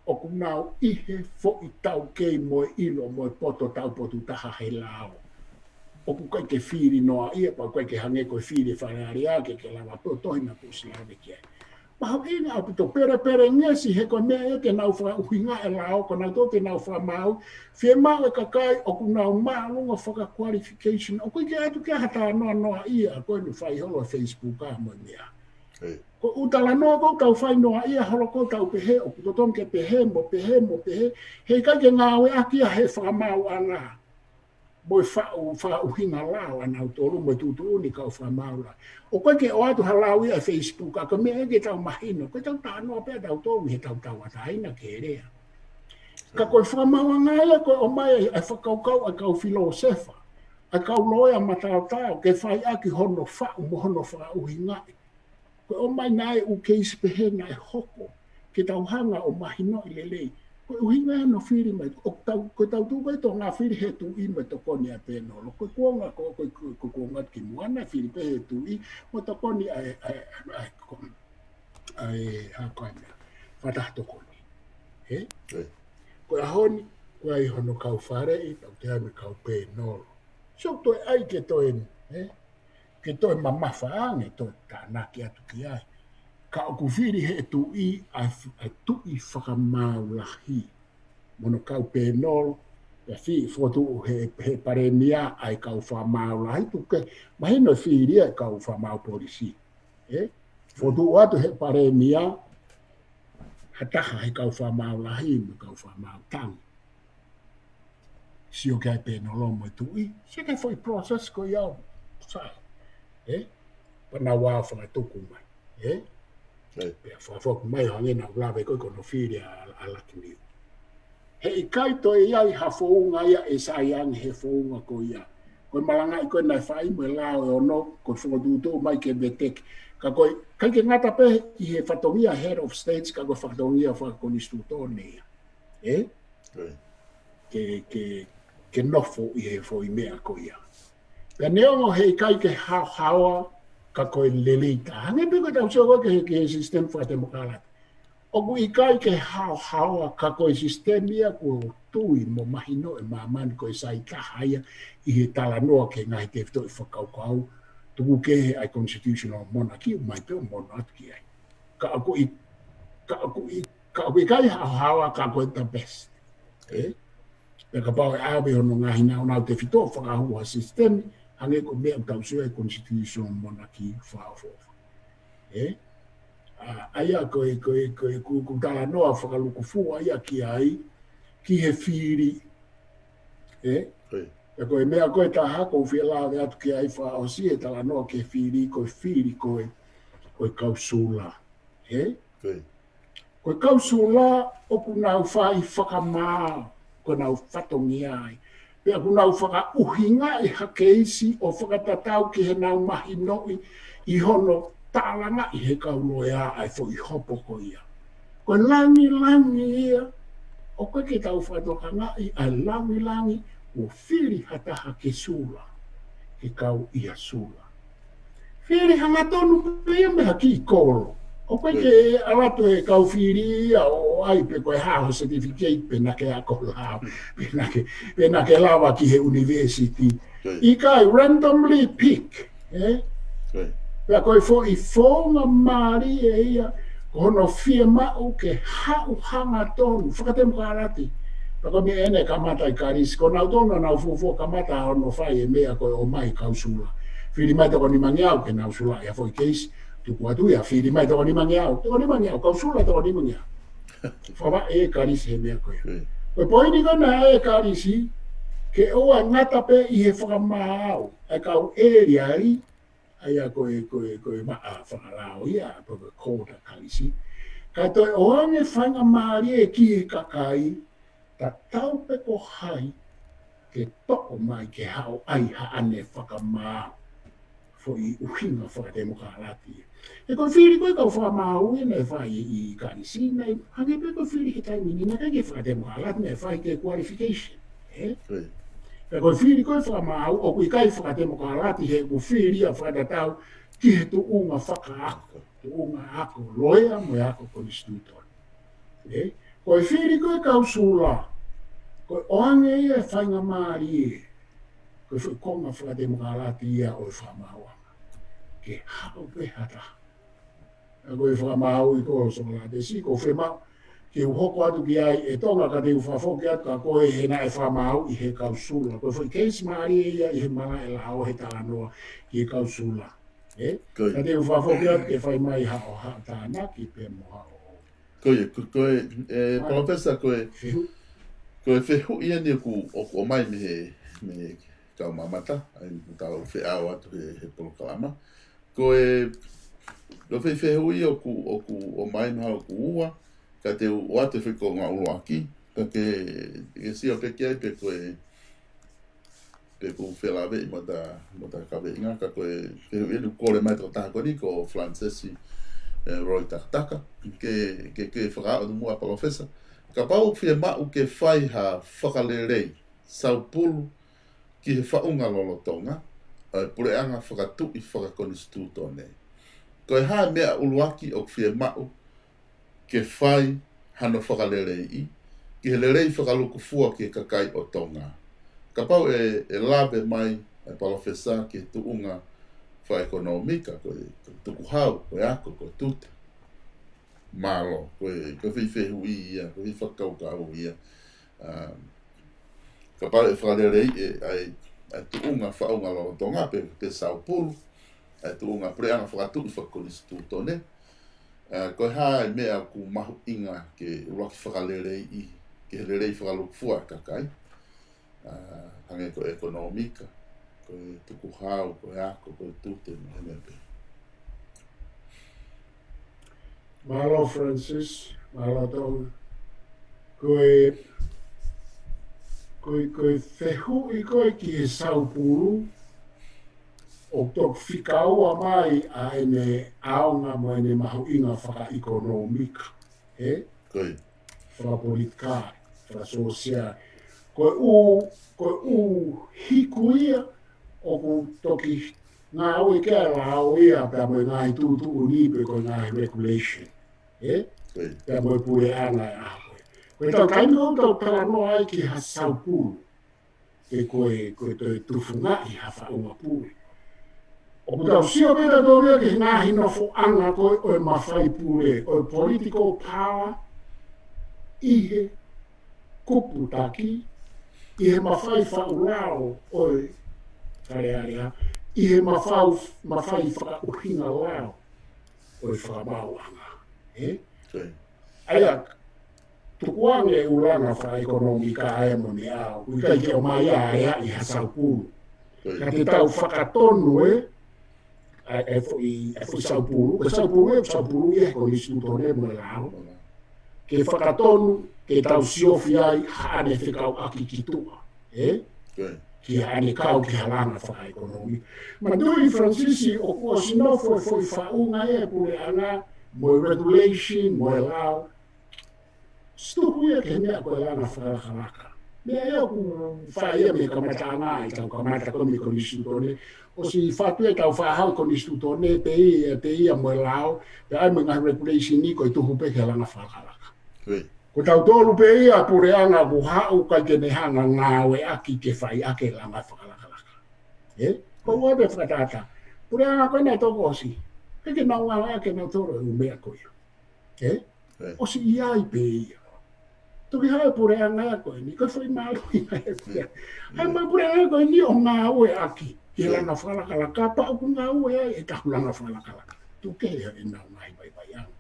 o ku nau ihe fo i tau kei mo ilo mo poto tau potu taha he lao. O ku kai ke whiri noa ia pa kai ke hange koe whiri whareari ake ke lawa to tohina ku silawe ki ai. Mahau ina au pito pere ngesi he koe mea e ke nau wha uhinga e lao ko nau toke nau wha mau. Whie mau e kakai o ku nau maalunga whaka qualification. O koe ke atu ke hata noa ia koe nu whai holo Facebook a mo mea. Ko utala no ko tau fai no ia holo ko tau pehe o ko tom ke pehe he ka ke nga we aki he fa mau anga boy fa uhinga lao ana autoru mo tutu ni ka fa mau la o ko ke o atu halau ia Facebook ka me ke tau mahino ko tau ta no pe tau to he tau ata ina ke rea ka ko fa mau anga ia ko o mai e fa kau a kau filosofa a kau loia matau ke fai aki hono fa uhinga ko o mai nai u keisi pehe nai hoko, ke tau hanga o mahino i lelei. Ko uhinga no whiri mai, ko tau tukai to ngā whiri he tu i me to koni a pēnolo. Ko kuonga ko kuonga ki muana whiri pe he tu i, mo to koni ai hakoina, whatahato koni. Ko ahoni, ko ai hono kau whare i, tau te ame kau pēnolo. So toi ai ke toi ke toi mamafa ange toi tānaki atu ki ai. Ka o ku whiri he tu i a tu i whakamau lahi. mono kau penol pe fi fotu he paremia ai kau fa mau lai tu ke mai no fi ria kau fa mau polisi fotu atu he paremia hata hai kau fa mau lai mo kau fa mau tang si o kai penolo mo tu I se ke foi process ko ia sa pana wa fa tu ku mai pe fa mai hange na lave ko no fi ria ala tu he kai to ia I hafounga ia e sayang he founga ko ia. Ko malanga I ko na fai mo lao e ono ko fodu to mai ke betek. Ka ko kai ke ngata pe I he fatongia head of states ka ko fatongia fa ko institutone. Ke nofo I he fo I mea ko ia. Pe neo he kai ke hawa ka ko lelita. Hange pe ko tau so ke system fa demokrat. Oku I kai ke hawa ka koe sistemia ko tui mo mahino e mamani koe sai kahaya I he tala noa ke ngai te fito I whakaukau tuku ke he ai constitutional monarchy mai pe o monarchy ai. Ka aku I kai hawa ka koe the best. Pe ka pao e awe hono ngahi nao nao te fito whakahua sistemi hange ko mea tau sua e constitutional monarchy whaofofa. Aia koe kutala noa whakaluku fua ia ki ai, ki he whiri. Koe mea koe ta hako whialawe atu ki ai wha o si e tala noa ke whiri koe kausula. Koe kausula oku nau whai whakamao, koe nau whatongi ai. Pea ku nau whaka uhinga I hakeisi o whakatatau ki he nau mahi noi I hono tālanga I he kaunoea ai fo I hopo ko ia. Ko langi ia, o koe ke tau whaitokanga I ai langi o whiri hataha ke sula, ke kau ia sula. Whiri hanga tonu pia meha ki kolo. O koe ke alato he kau whiri ia o ai pe koe hao certificate pena ke ako lao, pena ke lawa ki he university. I kai randomly pick, Pea koe fo I whonga maari e ia, hono fia mau ke hau hanga tonu, whakatemu karati. Pea koe mea ene kamata I karisi, ko nau tonu nau fufo kamata hono whai e mea koe o mai kausula. Whiri mai toko ni mangi au ke nau sula ia foi keisi, tuku atu ia, whiri mai toko ni mangi au, kausula toko ni mangi au. Whawa e karisi he mea koe. Koe poini kona e karisi, ke oa ngata pe I he whakamahau, e kau area I, aia koe maa whakarao ia, koe kōta karisi. Kai toi oange whanga maari e ki e kakai, ta tau pe ko hai, ke toko mai ke hao ai haane whakamao, fo I uhinga whakademokarati. E koe whiri koe kau whakamao e nei whai I karisi, nei hange pe koe whiri he taimini, na kai ke whakademokarati, nei whai ke qualification. E koe whiri koe whakamau, o kui kai whakademokarati he ko whiri a whakatatau ki he tuunga whakaako, tuunga ako loia mo e ako konstitutor. Koe whiri koe kausula, koe oange ia e whainga maari e, koe whakonga whakademokarati ia o e whakamauanga, ke hao pe hata. E koe whakamau I ko sola te si, ko whemau, ke uhoko atu ki ai e tonga ka te uwhafoki atu ka koe he na e whamau I he kausula. Koe whai keisi maari e ia I he mana e lao he tala noa ki he kausula. Ka te uwhafoki atu ke whai mai hao hao tāna ki pe mo hao. Koe, Professor, koe whehu ia ni o mai me kau mamata, ai tau wheau atu he polokalama. Koe whehu ia o mai me hao ku ua, ka te wate whiko ngā uruaki, ka ke si o peke ai pe koe whelawe I mata kawe inga, ka koe edu kore mai tō tāko ni ko Francesi Roy Takataka, ke whakao tu mua Professor. Ka pau whia mau ke whai ha whakalerei, saupulu ki he whaunga lolotonga, pureanga whakatu I whakakonstituto nei. Koe ha mea uruaki o whia mau, ke whai hano whakalerei, ki he lerei whakaluku fua ki kakai o Tonga. Ka pau e labe mai e Professor ki tuunga whaekonomika, koe tuku hau, koe ako, koe tuta. Malo, koe whiwhehu ia, koe whakaukau ia. Ka pare whakarerei ai tuunga whaunga lo tonga pe Sao Paulo. Ai tuunga preanga whakatunu whakolisi tūtone. Koe hae mea ku mahu inga ke roki whakarerei I. Ke lerei whakalukfua kakai. Hange ko ekonomika. Koe tuku hau, koe ako, koe tūte me pe. Malo Francis, malo tau. Koe whehu I koe ki he Sao Paulo, o tok whikaua mai a ene aonga mo ene mahu inga whaka-ekonomika. Koe. Whaka-politika, whaka-social. Koe u hiku ia, o ku toki ngā oi kia lao ia pia moe ngāi tūtu unipe koe ngāi regulation. Pia moe pure ana e aho. Koe tau kaimi o tau paranoa ai ki ha Sao Paulo. E koe toi tufunga I ha whaunga pure. O ku tau sio peta tōrea ki ngāhi nofo anga koe oe mawhai pure. Oe political power, ihe, kupu taki, ihe mawhai whaurao oe karearea, ihe mawhai whakauhinga lao oe whakamauanga. Aia, tukuange ulanga wha-ekonomika ae mone au. Uika I o mai aea I ha Sao Paulo. Ka te tau whakatonu e fo Sao Paulo. Ko Sao Paulo e ko Institutone mo lao. Ke whakatonu ke tau siofi ai haane whikau aki ki tua. Ki haane kau ki halanga wha-ekonomika. Ma dui Francisi o kua sinofo e foi whaunga e pure anga mo regulation, mo lao. Stupu ia ke mea koe lana whakakalaka. Mea ea ku whaia me kamatanga I tau kamata komi konistutone. O si whatu e tau whahau konistutone te ia moe lao, pe ai mga regulation ni koe tuhu pe ke lana whakakalaka. Ko tau tolu pe ia pureanga ku hau kai kene hanga ngawe aki ke whai ake lana whakalakalaka. Ko wabe whakatata. Pureanga koe nei toko osi. Keke nau ngā ake nau toro e mea koe. O si iai pe ia. Tuki hae pureanga e koe ni, koe whai malu I hae koe. Hae mai pureanga e koe ni o ngā ue aki. Ke lana whalakalaka, pa uku ngā ue ai e tahu lana whalakalaka. Tuke hea e nau ngai bai anga.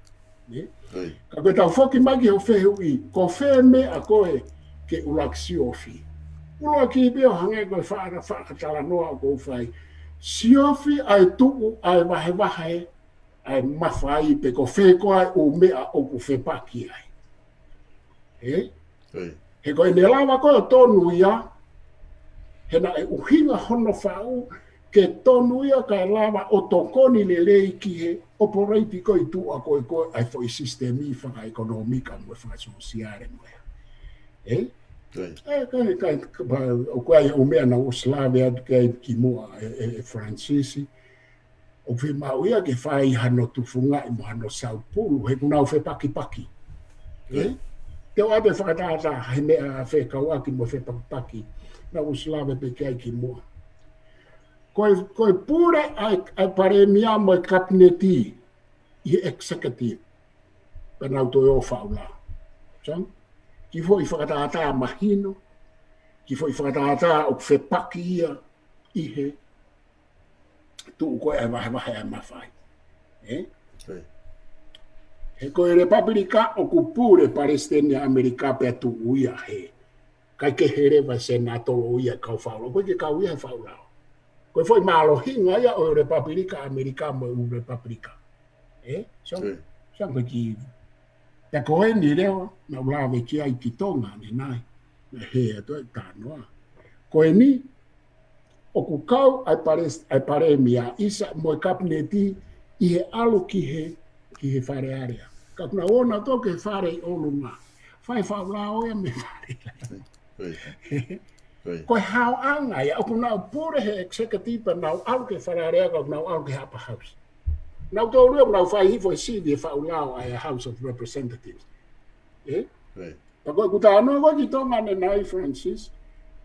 Ka koe tau whoki mai ki ho whehu I, ko whe me a koe ke ulaki siofi. Ulaki peo hange koe whakatala noa o kou whai. Siofi ai tuku ai wahe ai mawhai pe ko whe koe o mea o ku whe paki ai. He koe ne lawa koe tonu ia, he na e uhinga hono whau, ke tonu ia kai lawa o tokoni le lei ki he operate koe tua koe ai fo I sistemi whaka-ekonomika mo whaka sosiare mo ea. O koe o mea na o Slavia kai ki mua e Francisi, o whi mau ia ke whai hano tufunga I mo hano Sao Paulo, he kunau whe paki. Te o abe whakatata he mea whe kauaki mo whe paki, na o Slavia pe kai ki mua. Koe pure ai pare mia mo e kabineti I executive, penau toi o whaula. Ki fo I whakatata mahino, ki fo I whakatata o whe paki ia I he tu koe ai wahe ai mawhai. He koe Republika o kupure Palestina Amerika pe tu uia he. Kai ke here vai senato uia kau whaula. Koe ke kau ia whaula. Koe foi malo hinga ia o Republika Amerika mo u Republika. Sang koe ki te koe ni reo na ulawe ki ai ki tonga ni nai. Na he ato e tānoa. Koe ni o ku kau ai pare mia isa mo kabineti I he alu ki he whare area. Ka kuna ona to ke whare olunga. Whai whaula o ia me whare. Koe hao anga ia, o kuna pure he executive nau alu ke whare area ka nau alu ke hapa house. Nau tō reo nau whai hifo I sivi e whaula ai a House of Representatives. Pa koe kuta anō koe ki tonga ne nai Francis,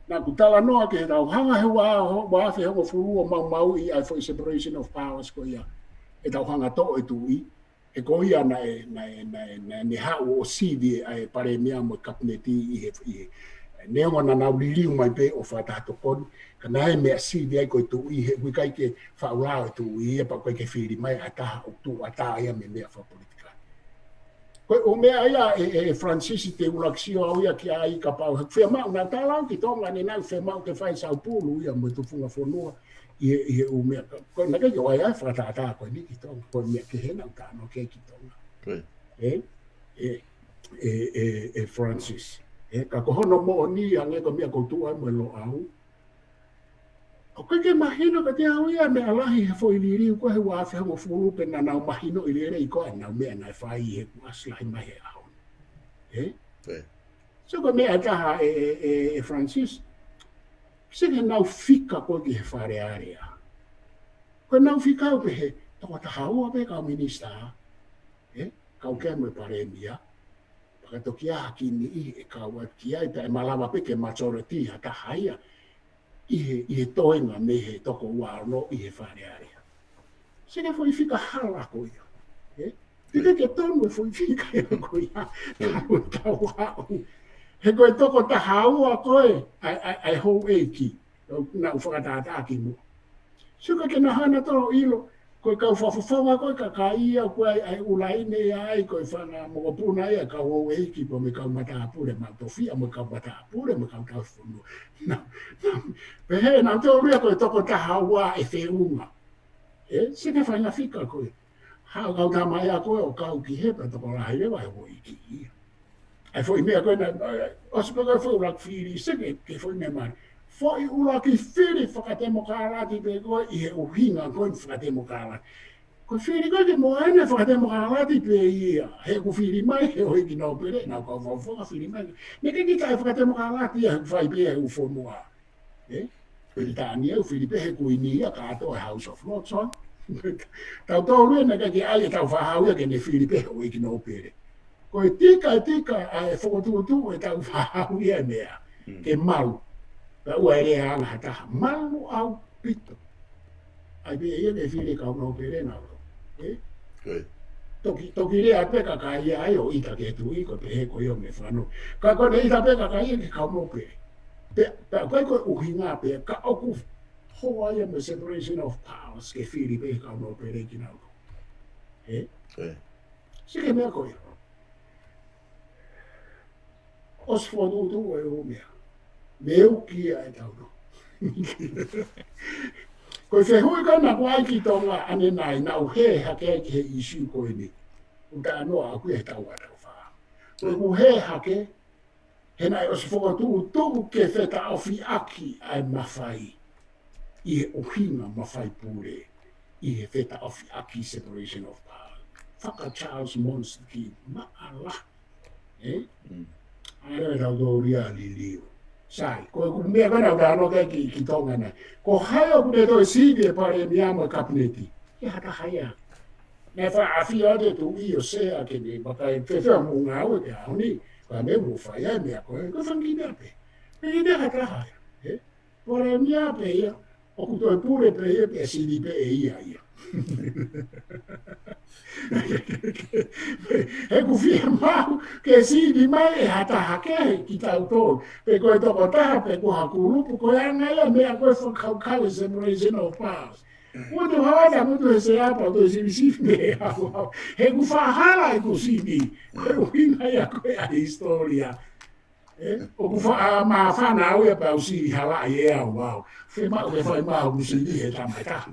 na kutala noa ke rau hanga he wa fe hongo furua mau I ai for separation of powers ko ia e tau hanga to e tu I e ko ia na hau o sivi ai pare mea mo kapneti i neonga na nau liliu mai pe o whatato kon ka nai mea sivi ai koe tu i he wikai ke whaulao tu i e pa koe ke whiri mai ataha o tu ataha ia me mea whapolitika. Koe o mea ia e Francis te ulaksio au ia ki ai ka pau whea mau na talau ki tonga ni nau whea mau te whai sau pulu ia mo tu funga whanua i o mea koe na kei o ai ai whatata koe ni ki tonga koe mea ke hena o tāno ke ki tonga. E Francis. Ka kohono mo ni ange ko mea koutua mo lo au. O ke mahino ka te au ia me alahi he foi liri ko he wa fe mo fulu pe na na mahino ile i ko na mea na fai he asla mai he au. So ko mea ta e Francis. Se ke na fika ko ki he fare area. Ko na fika o pe he to ta hau pe ka minista. Ka o ke mo pare mia. Pakato kia haki ni i e kaua kia i pe malawa peke majority hata haia i he toenga me he toko ua no i he whare area. Sene foi fika hala ko ia. Ike ke tonu e foi fika ia ko ia. Tau tau hau. He koe toko ta haua koe ai hou eiki. Na whakatata ki mo. Suka ke na hana tolo ilo. Koe kau whawhawha koe ka kaia koe ai ulaine ai koe whana mokopuna ia ka hou eiki po me kau matapure ma tofia me kau matapure me kau tau whunu. Pehe na tō ria koe toko taha ua e whiunga. Sene whainga whika koe. Hau kau tamai a koe o kau ki hepa toko lahi rewa e hoi ki ia. Ai fwoi mea koe na, osu koe fwoi ulak whiri seke ke fwoi mea mani. Foi ulaki whiri whakatemokarati pe koe i he uhinga koe whakatemokarati. Ko whiri koe ke moene whakatemokarati pe ia. He ku whiri mai he hoi ki nau pere, nau kau whawhonga whiri mai. Me ke ki tai whakatemokarati ia he whai pe he ufonua. Whiri tāni au whiri pe he kuini ia kato e House of Lords on. Tau tō rue na ke ai e tau whahau ia ke ne whiri pe he hoi ki nau pere. Ko e tika a e whakotuotu e tau whahau ia mea. Ke mau. Ka ua ere anga hataha, malu au pito. Ai pe ia me whiri kau nau pere nau. Toki rea peka ka ia ai o ita ke tui ko pe he ko i o me whanu. Ka kone ita peka ka ia ke kau nau pere. Pe koe koe uhinga pe ka oku hoa ia me separation of powers ke whiri pe kau nau pere ki nau. Sike mea koe. Oswald utu e o mea. Meu kia e tau no. Koe whehui kana ko ai ki tonga ane nai nau he hake ki he isu koe ni. Uta anoa aku e tau a tau wha. Koe ku he hake, he nai osu whakatu tuku ke wheta awhi aki ai mawhai. I he ohinga mawhai pure. I he wheta awhi aki separation of power. Whaka Charles Monson ki maala. Aere tau tō ria li liu. Sai, ko mea kana tano ke ki tonga nei. Ko haia ku te toi sidi e pare miama kapneti. Ke hata haia. Nei wha awhi ade tu i o sea ke ni, baka e whewhea mu ngā ue ke hauni. Ka me mu whai ai mea koe, ko whangi mea pe. Me i te hata haia. Pare mea pe ia, o ku toi pure pe ia pe sidi pe e ia ia. He ku whia mau ke sidi mai e hata hake ki tau tō. Pe koe toko taha pe ku hakurupu koe anga ia mea koe whakaukau e separation of powers. Mutu hawana mutu he se apa to si sifi me au. He ku whahala e ku sidi. Koe uhinga ia koe a historia. O ku maa whana au e pa au sidi hala i e au wau. Whe mau e whai mau ku sidi he tamai tahu.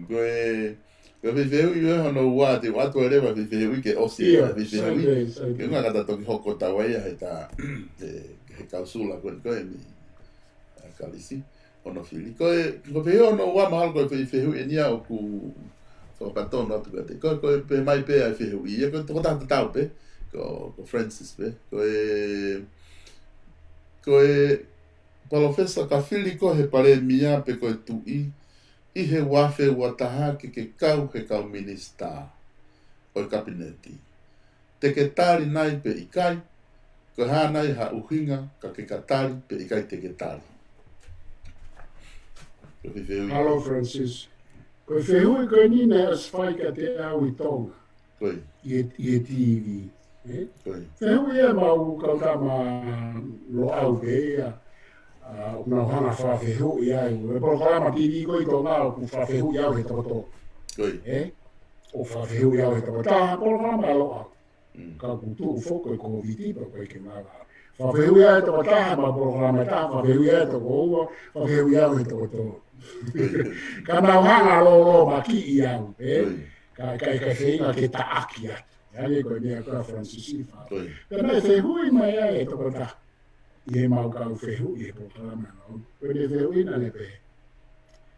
Koe whiwhiu i hono ua te watu e rewa whiwhiu i ke osi e whiwhiu i. Ke unga kata toki hoko tawaia he ta he kausula koe mi kalisi ono whili. Koe whiwhiu hono ua mahalo koe whiwhiu e nia o ku whakatonu atu kate. Koe pe mai pe ai whiwhiu i. Koe toko tata tau pe, ko Francis pe. Koe palofesa ka whili ko he pare mia pe koe tu I he wafe ua taha ke kau he kau minista o i kabineti. Te ke tari nai pe i kai, ko ha nai ha uhinga ka ke katari pe i kai te ke tari. Hello, Francis. Koe whehui koe nina as whaika te au I tonga. Koe. I TV. Whehui e mau kautama lo au pe ia. Una hana whawhehui ai. E programa TV koe I tonga o ku whawhehui au he takoto. Koe. O whawhehui au he takoto. Taha programa lo au. Ka kutu foko ko vitipa koe ke mawa. Whawhehui ai takoto taha ma programa taha. Whawhehui ai takoto ua. Whawhehui au he takoto. Ka nau hanga lo maki I au. Ka whenga ke taaki atu. Ia koe mea koe Francis Ifa. Ka nei whehui mai ai e toko ta. I he mau kau whehui e programa no. Koe ne whehui na ne pe.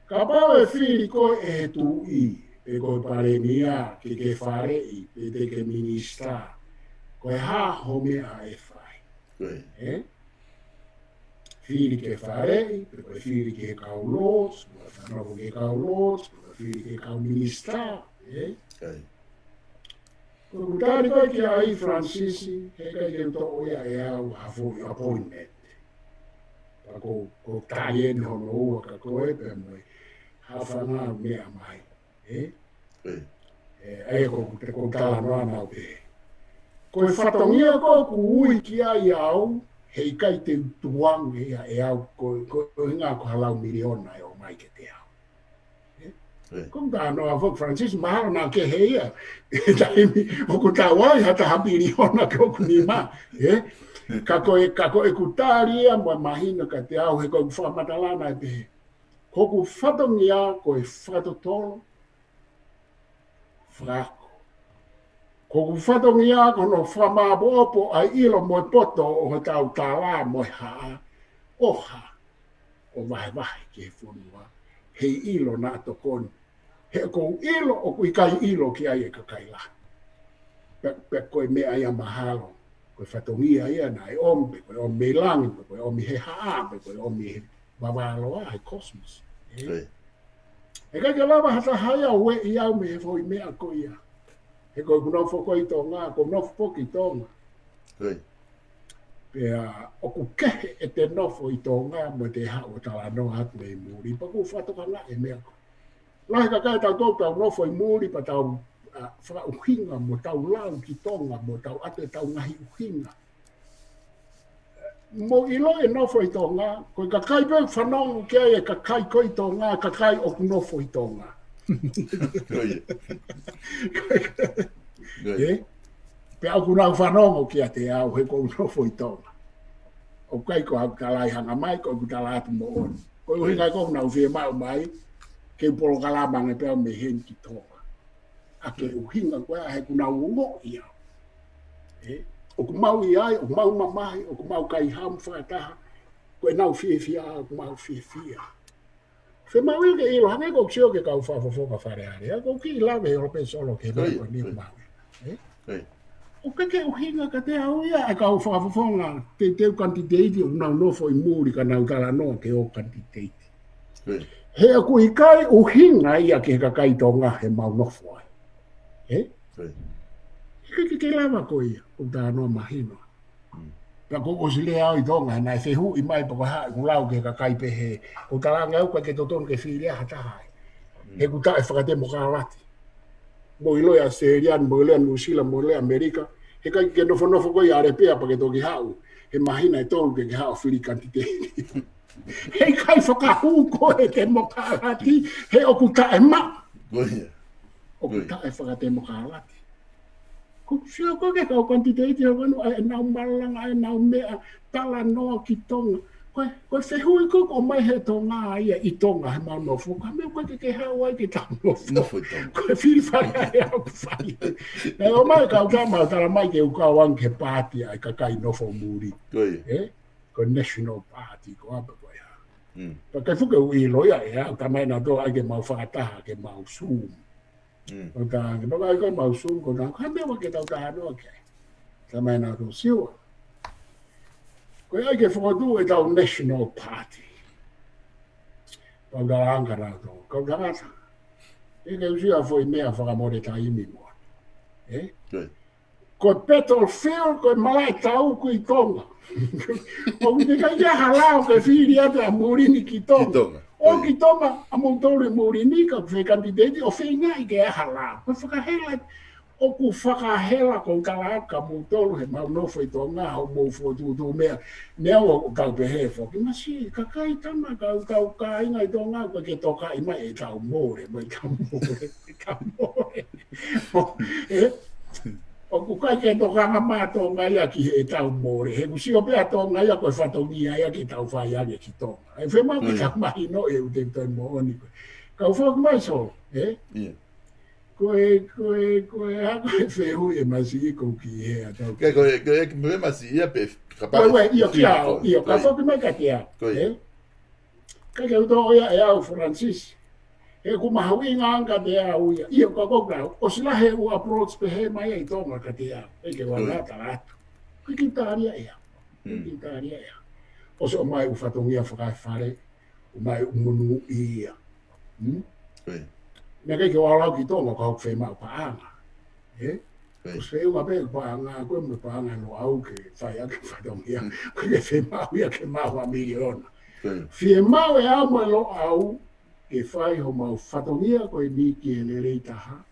Ka pau e whiri koe e tu I. E koe pare mia ke whare I. E te ke minista. Koe ha home a e whai. Whiri ke whare I. Koe whiri ke kau los. Koe whanoko ke kau los. Koe whiri ke kau minista. Ko kutari koe ki ai Francisi, he kai ke to oia e au hafo I appointment. Ko tai en hono ua ka koe pe moi, hawhanga mea mai. E ko tala noa nau pe. Koe whatongia ko ku ui ki ai au, hei kai te tuang e au, ko hinga ko halau miliona e o mai ke te au. Kung tano ako Francis mahal na ke heya taimi o ku tawai hata hapiri ona ko kunima kako e kutari mo mahina ka te au he ko fa matalana be ko ku fatongia ko e fatotolo fraco ko ku fatongia ko no fama bopo ai ilo mo poto o tau tala mo ha oha o vai ke funua he ilo na to kon he ko ilo o kui kai ilo ki ai e ka kai la pe koe mea ia mahalo koe whatongia ia na e ombe koe omi langi koe omi he haape koe omi he wawalo ai cosmos e kai ke lava hata haia ue I au me he foi mea ko ia he koe kunofo koe I tonga ko nofo poki tonga Pea o ku kehe e te nofo I tonga mo te hao tala no hatu e muri pa ku whatoka la e mea ko Lahi ka kai tau nofo I muri pa tau whaka uhinga mo tau lau ki tonga mo tau ate tau ngahi uhinga. Mo ilo e nofo I tonga, koe ka kai pe whanongo ki ai e ka kai ko I tonga, ka kai o ku nofo I tonga. Pe au kunau whanongo ki a te au he ko nofo I tonga. O kai ko au talai hanga mai, ko ku talai atu mo on. Koe uhinga ko nau whie mau mai, ke polo kalamang e peo me hen ki tonga. A ke uhinga koe a he kuna uongo ia. O ku mau I ai, o ku mau mamahi, o ku mau kai hamu whakataha, koe nau whiewhia, o ku mau whiewhia. Whe mau I ke ilo, hange ko ksio ke kau whawhawhoka whareare, ko ki I lawe he rope solo ke mau ni mau. O ke uhinga ka te au ia, e kau whawhawhonga, te teu kantiteiti, o nau nofo I muri ka nau tala noa ke o kantiteiti. He a kui kai uhinga ia ke kai tonga he mau nofo ai. Ke lava ko ia, o tā noa mahino. Pea koko sile au I tonga, nai whehu I mai pako haa, ku lau ke kai pehe, o talanga au ke totonu ke whiria hatahai. He ku tae whakatemo kārati. Mo ilo ia Australian, mo ilo ia New Zealand, mo ilo ia Amerika, he kai ke nofo ko ia arepea pa ke toki hau, he mahina e tonu ke hau whiri kantiteiti. Hei kai whakahu koe te mokarati, he oku tae ma. Oku tae whakate mokarati. Ko sio ko ke kau kantiteiti o kanu ai nau malanga ai nau mea tala noa ki tonga. Koe whehui ko mai he tonga ai I tonga he mau nofo. Ka mea koe ke hau ai ke tau nofo. Koe whiri whare ai au whai. Nei o mai kau kama tala mai ke ukau ang ke pāti ai ka kai nofo muri. Ko National Party ko apa ko ya. Pa kai fuke ui loia ya, ta mai na do ai ke mau whakataha ke mau Zoom. O ta ke ai ko mau Zoom ko na ka mea ke tau taha no ke. Ta mai na do siwa. Ko ai ke whakatu e tau National Party. Pa da anga na do. Ko gata. E ke usia foi mea whakamore ta imi mo. Ko petrol field ko malai tau ku I tonga. O ni ka ia halao ke whiri atu a muri ni ki tonga. O ki tonga a moutore mourini ka whe kandidati o whenga I ke ahala. Ko whakahela o ku whakahela ko kalaka moutoro he maunofo I tonga ho moufo tu mea. Nea o kaupehe whoki masi kakai tama kau ka inga I tonga ko ke toka I mai e tau more. Mai tau more. Tau more. O ku kai ke toka nga mātonga ia ki he tau more. He kusi o pea tonga ia koe whatongia ia ki tau whai ane ki tonga. E whema ki tau mahi no e u te toi mo oni koe. Kau whak mai so, Koe hako e whehu e masi I kou ki he a tau. Koe e mwe masi ia pe. Koe io ki au, io. Kau whak mai ka ki au. Kai ke uto oia e au Francis. E ku mahawi nga anga te au ia. Io ka kokau. O sila he u approach pe he mai I tonga ka te au. E ke wangata ratu. Koe ki tāria ea. Ki tāria ea. O so mai u whatongia whakai whare. O mai u munu ia. Nea kei ke walau ki tonga ka hok whema o paanga. O se unga pe paanga. Koe me paanga no au ke whai ake whatongia. Koe ke whema ia ke maua miliona. Whema e au mai lo au. E whai ho mau whatongia koe ni ki e le rei taha.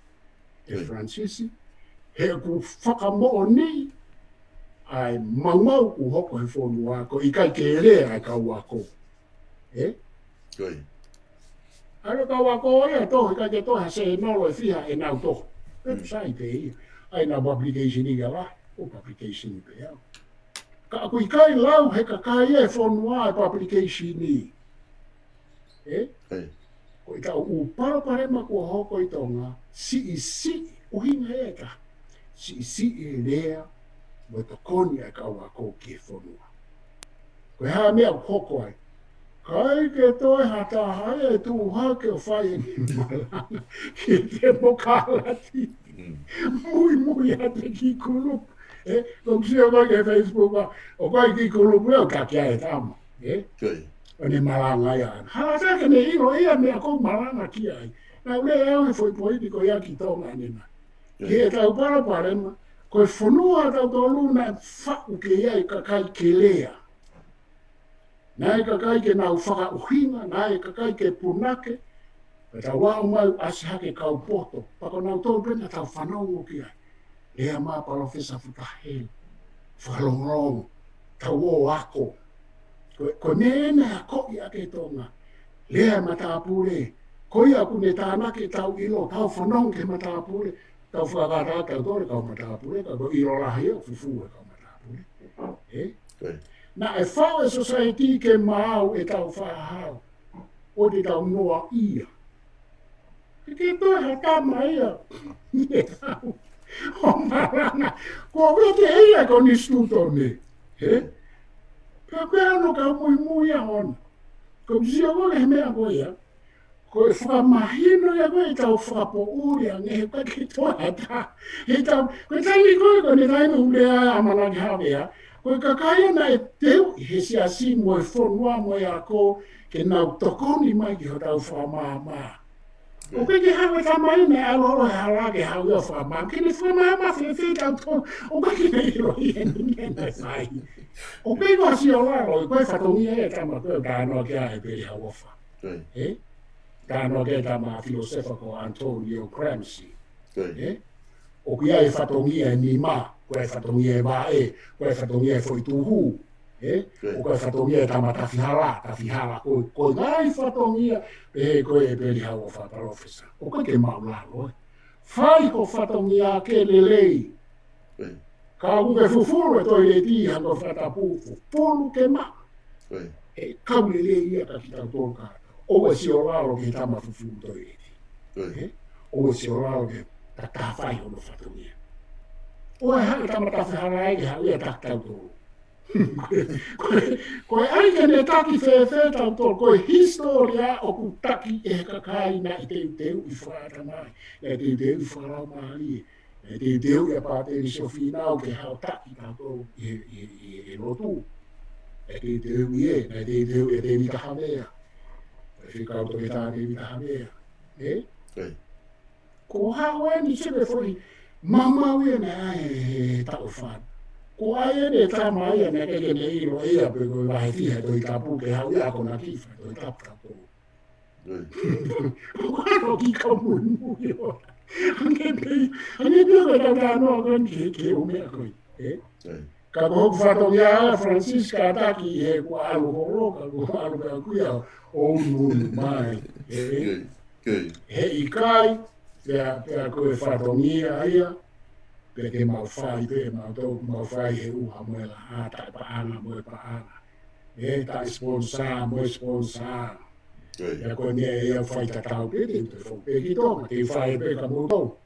E Francisi. He ku whakamo'o ni. Ai mau ku hoko he whonu wako. I kai ke rea ai kau wako. Aro kau wako ea tohi kai ke toha se nolo e whiha e nau toho. E sai pe ia. Ai nau publication I la. O publication I pe au. Ka aku I kai lau he ka kai e whonu wa e publication I. Ko I tau u paraparema kua hoko I tonga, si o hinga e ka. Si e rea, mo to koni a kau a kou ki e whonua. Ko hea mea hoko ai, kai ke toi hata hai e tu hake o whai e ni malanga, ki te mokalati. Mui ate ki kulup. Kong siya kai ke Facebook, o kai ki kulup leo kakia e tamo. O ne malanga ia. Hala sake ne iro ia mea kou malanga ki ai. Na ule eo he foi politiko ia ki tonga nena. Ki e tau paraparema, koe whanua tau tolu na whau ke ia I kakai ke lea. Na e kakai ke nau whaka uhinga, na e kakai ke punake, e tau wau mai asihake kau poto, pako nau tolu pena tau whanongo ki ai. Lea maa palofesa futahele, whalongongo, tau o ako. Ko nena a ko'i ake tonga. Lea matapure. Koi aku ne tānake tau ilo. Tau whanong ke matapure. Tau whakata tau tore kau matapure. Ko ilo lahi o fufu e kau matapure. Na e whao e society ke mau e tau whahau. O te tau noa ia. Ke toi hatama ia. Ne tau. O maranga. Ko wete ia ko ni stutone. Koe ano ka mui a ona. Ko zia koe he mea koe ia. Koe whakamahino ia koe tau whakapo uri a ngehe koe ki toa ta. He tau, koe taini koe ne taini ulea a manaki hawe ia. Koe kakaya na e teu he siasi mo e whonua mo e a ko ke nau tokoni mai ki ho tau whamamaa. O koe ke hawe tamai me alolo he halake hawe o whamaa. Ke ne whamamaa whewhi tau tō. O koe ki ne iro i e ningena sai. O koe koe si o laro, i koe whatongia e tama koe kānoa ke a e peri hawofa. Kānoa ke tama filosofa ko Antonio Gramsci. O kia e whatongia e ni mā, koe whatongia e wā e, koe whatongia e whoituhu. O koe whatongia e tama tafihala, koe ngai whatongia, koe e peri hawofa profesa. O koe ke maularo. Whai ko whatongia ke lelei. Ka uke fufuru e toi le ti hango whatapufu. Pulu ke ma. E kaule le ia ka ki tau tōka. O e si o laro ke tama fufuru toi le ti. O e si o laro ke ta tawhai ono whatongia. O e hake tama tawhihara ege hau ia tak tau tōru. Koe aike ne taki whewhe tau tōru. Koe historia o ku taki e kakai na I teu I whaata mai. E teu I wharau maari e. E te teu e pāteri sofinau ke hao taki tātou e lotu. E te teu I e, e te teu e te vita hamea. E whikau toke tā te vita hamea. Ko hao e ni sepe foi mamau e ne ae tau whan. Ko ae ne tama ia ne keke ne iro ia pe koe wahe fiha toi tapu ke hao ia kona kifa toi tapu tapu. Ko ki ka mun yo. Ane pe ka no kan ke o me ko. Ka ko fatoria Francisca taki he ko alu holo ka ko alu ka ku ya o mun mai. He ikai pe ko fatoria ia pe ke mau fai pe mau fai he u hamuela ha ta paanga mo paanga. Ta sponsor mo sponsor. Ya ko ni e fai ta tau pe pe ki to te fai pe ka mo to.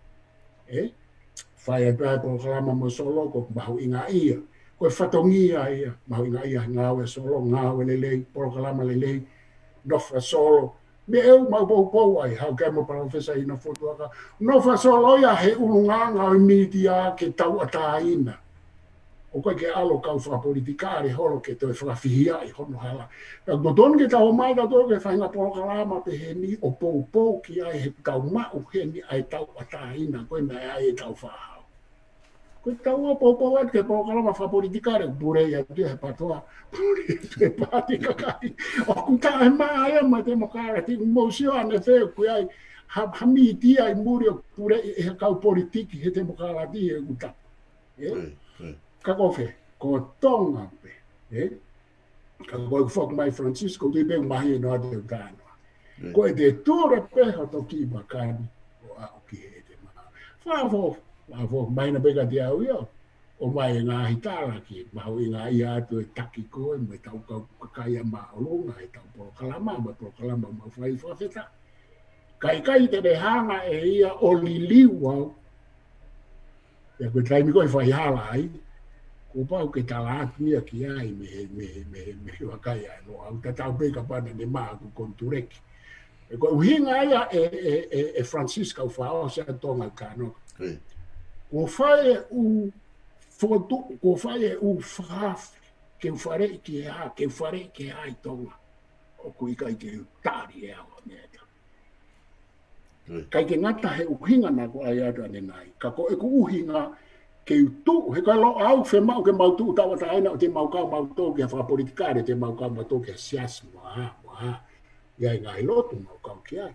Fai pe programa mo solo ko mau inga ia. Ko fatongia ia mau inga ia ngawe solo ngawe lele programa lele no fa solo. Me eu mau po ai how ke mo professor ina foto aka no fa solo ya he ulunga nga media ke tau ataina. O koe ke alo kau wha politikare holo ke toi whakawhihia I hono hala. Ka godon ke tau mai da tō ke whainga porokalama pe he ni o pou ki ai he tau mau he ni ai tau ataina koe mai ai tau whahau. Koe tau o pou at ke porokalama wha politikare pure ia tu he patoa. Pure tu pati kakai. O kuta e mai ma te mokara ti mosio ane wheo koe ai hami tia I muri o pure he kau politiki he te mokara ti e kuta. Ka kofe, ko tonga pe, ka koe fok mai Francisco, te pe mahi no ate utano. Ko e te tūra peha to ki makani, o a o ki he te maha. Whafo, mai na peka te au iau, o mai ngā hitara ki, mahu I ngā ia atu e taki koe, me tau kakai a maolonga, e tau porokalama, ma porokalama ma whai whawheta. Kai te rehanga e ia o liliu au, ia koe taimi koe whai hala ai, ko pau ke tala atu ia ki ai me wakai ai no au tatau peka pana ne maa ku kontureki. E ko uhinga ia e Francisca u whao se tonga kano. Ko whae u fotu, ko whae u whaafi ke whare ki ha, ke whare ke ai tonga. O ku ikai ke tari e awa mea. Kai ke ngata he uhinga na ko ai atu ane nai. Ka ko e ku uhinga ke tu he ka lo au fe mau ke mau tu tawa taina o te mau ka mau to ke fa politikare te mau ka mau to ke sias wa ya ngai lo tu mau ka ki ai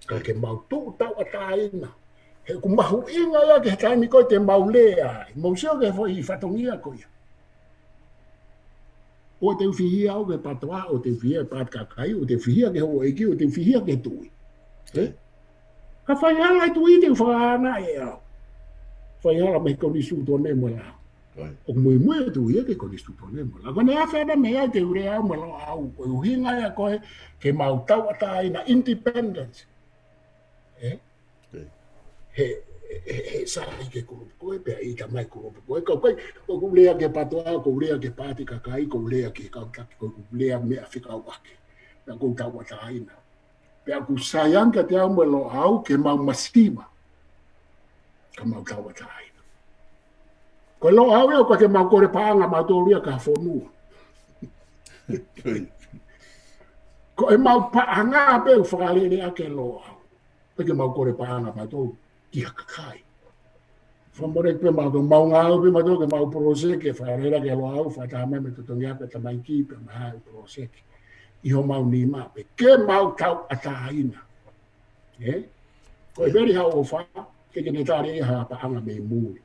ka ke mau tu tawa taina he ku mau inga ya ke taimi ko te mau le ai mo sio ke foi fatongia ko ya o te fihia o ke patoa o te fihia pat ka kai o te fihia ke ho e ki o te fihia ke tu ka fa ya lai tu I te fa na ya Fai hala me koni su tone mo la. O mui tu ia ke koni su tone mo la. Kone a whena me ai te ure au mo la au. Ko uhinga ia koe ke mau tau ata ina independence. He sahi ke kurupu koe pia I ta mai kurupu koe. Ko kulea ke patoa, ko kulea ke pati kakai, ko kulea ke kautaki, ko kulea mea whikau wake. Na kou tau ata ina. Pia ku sayang ka te au mo lo au ke mau masima. Ka mau tau ataina. Ko lo au eo ka ke mau kore paanga mau tōria ka whonua. Ko e mau paanga pe u whakalere ake lo au. Pe ke mau kore paanga mau tō ki hakakai. Whamore pe mau ngāu pe mau tō ke mau proseke whakalere ake lo au whatame me tutongia pe tamai ki pe maha u proseke. Iho mau ni ma pe ke mau tau ataina. Ko e veri hao o wha. Ke ne tare ha paanga me muri.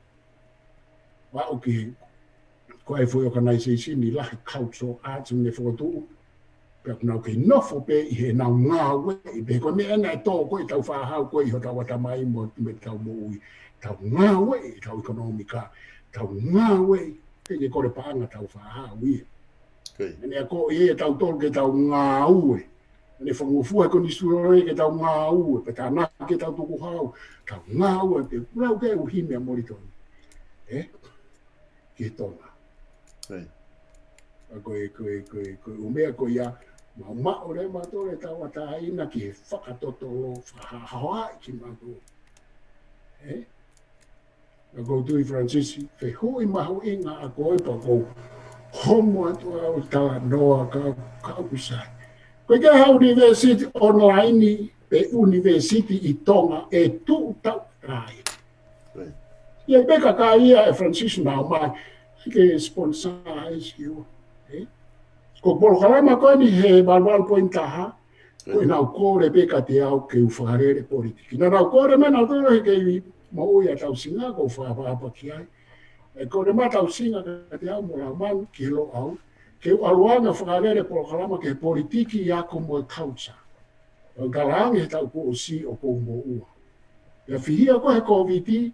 Wa o ki ko e foi organization ni la cultural arts ne foto. Pe na ke no fo pe I he na ngawe I be ko me na to ko I tau fa ha ko I ho tau ta mai mo me tau mo tau ngawe tau economica tau ngawe ke ko le paanga tau fa ha wi. Ne ko I tau tol ke tau ngawe. Ne whangofua ko ni suore ke tau ngāu, pe tā nā ke tau tuku hau, tau ngāu e pe rau ke uhime a moritoni. Ke tonga. Koe umea ko ia, mao re matore tau ataina ki he whakatotolo, whakahaoi ki mato. Ko tui Francisi, fe hui mahu inga a koe pa kou, homo atu au tala noa ka upusai. Koe ke ha university online pe university I tonga e tu tau rai. Ia peka ka ia e Francisco na mai ke sponsorize you. Ko polo kalama koe ni he balbal pointaha Koe nau kore peka te au ke uwhakarere politiki. Nā nau kore mena tōra he kei maui a tau singa ko whakapapa ki ai. E kore ma tau singa ka te au mo lau manu ki lo au. Ke aluanga whakarere polokalama ke politiki i ako mo e kausa. O kalaangi he tau ko o si o ko mo ua. Ia whihia ko he COVID,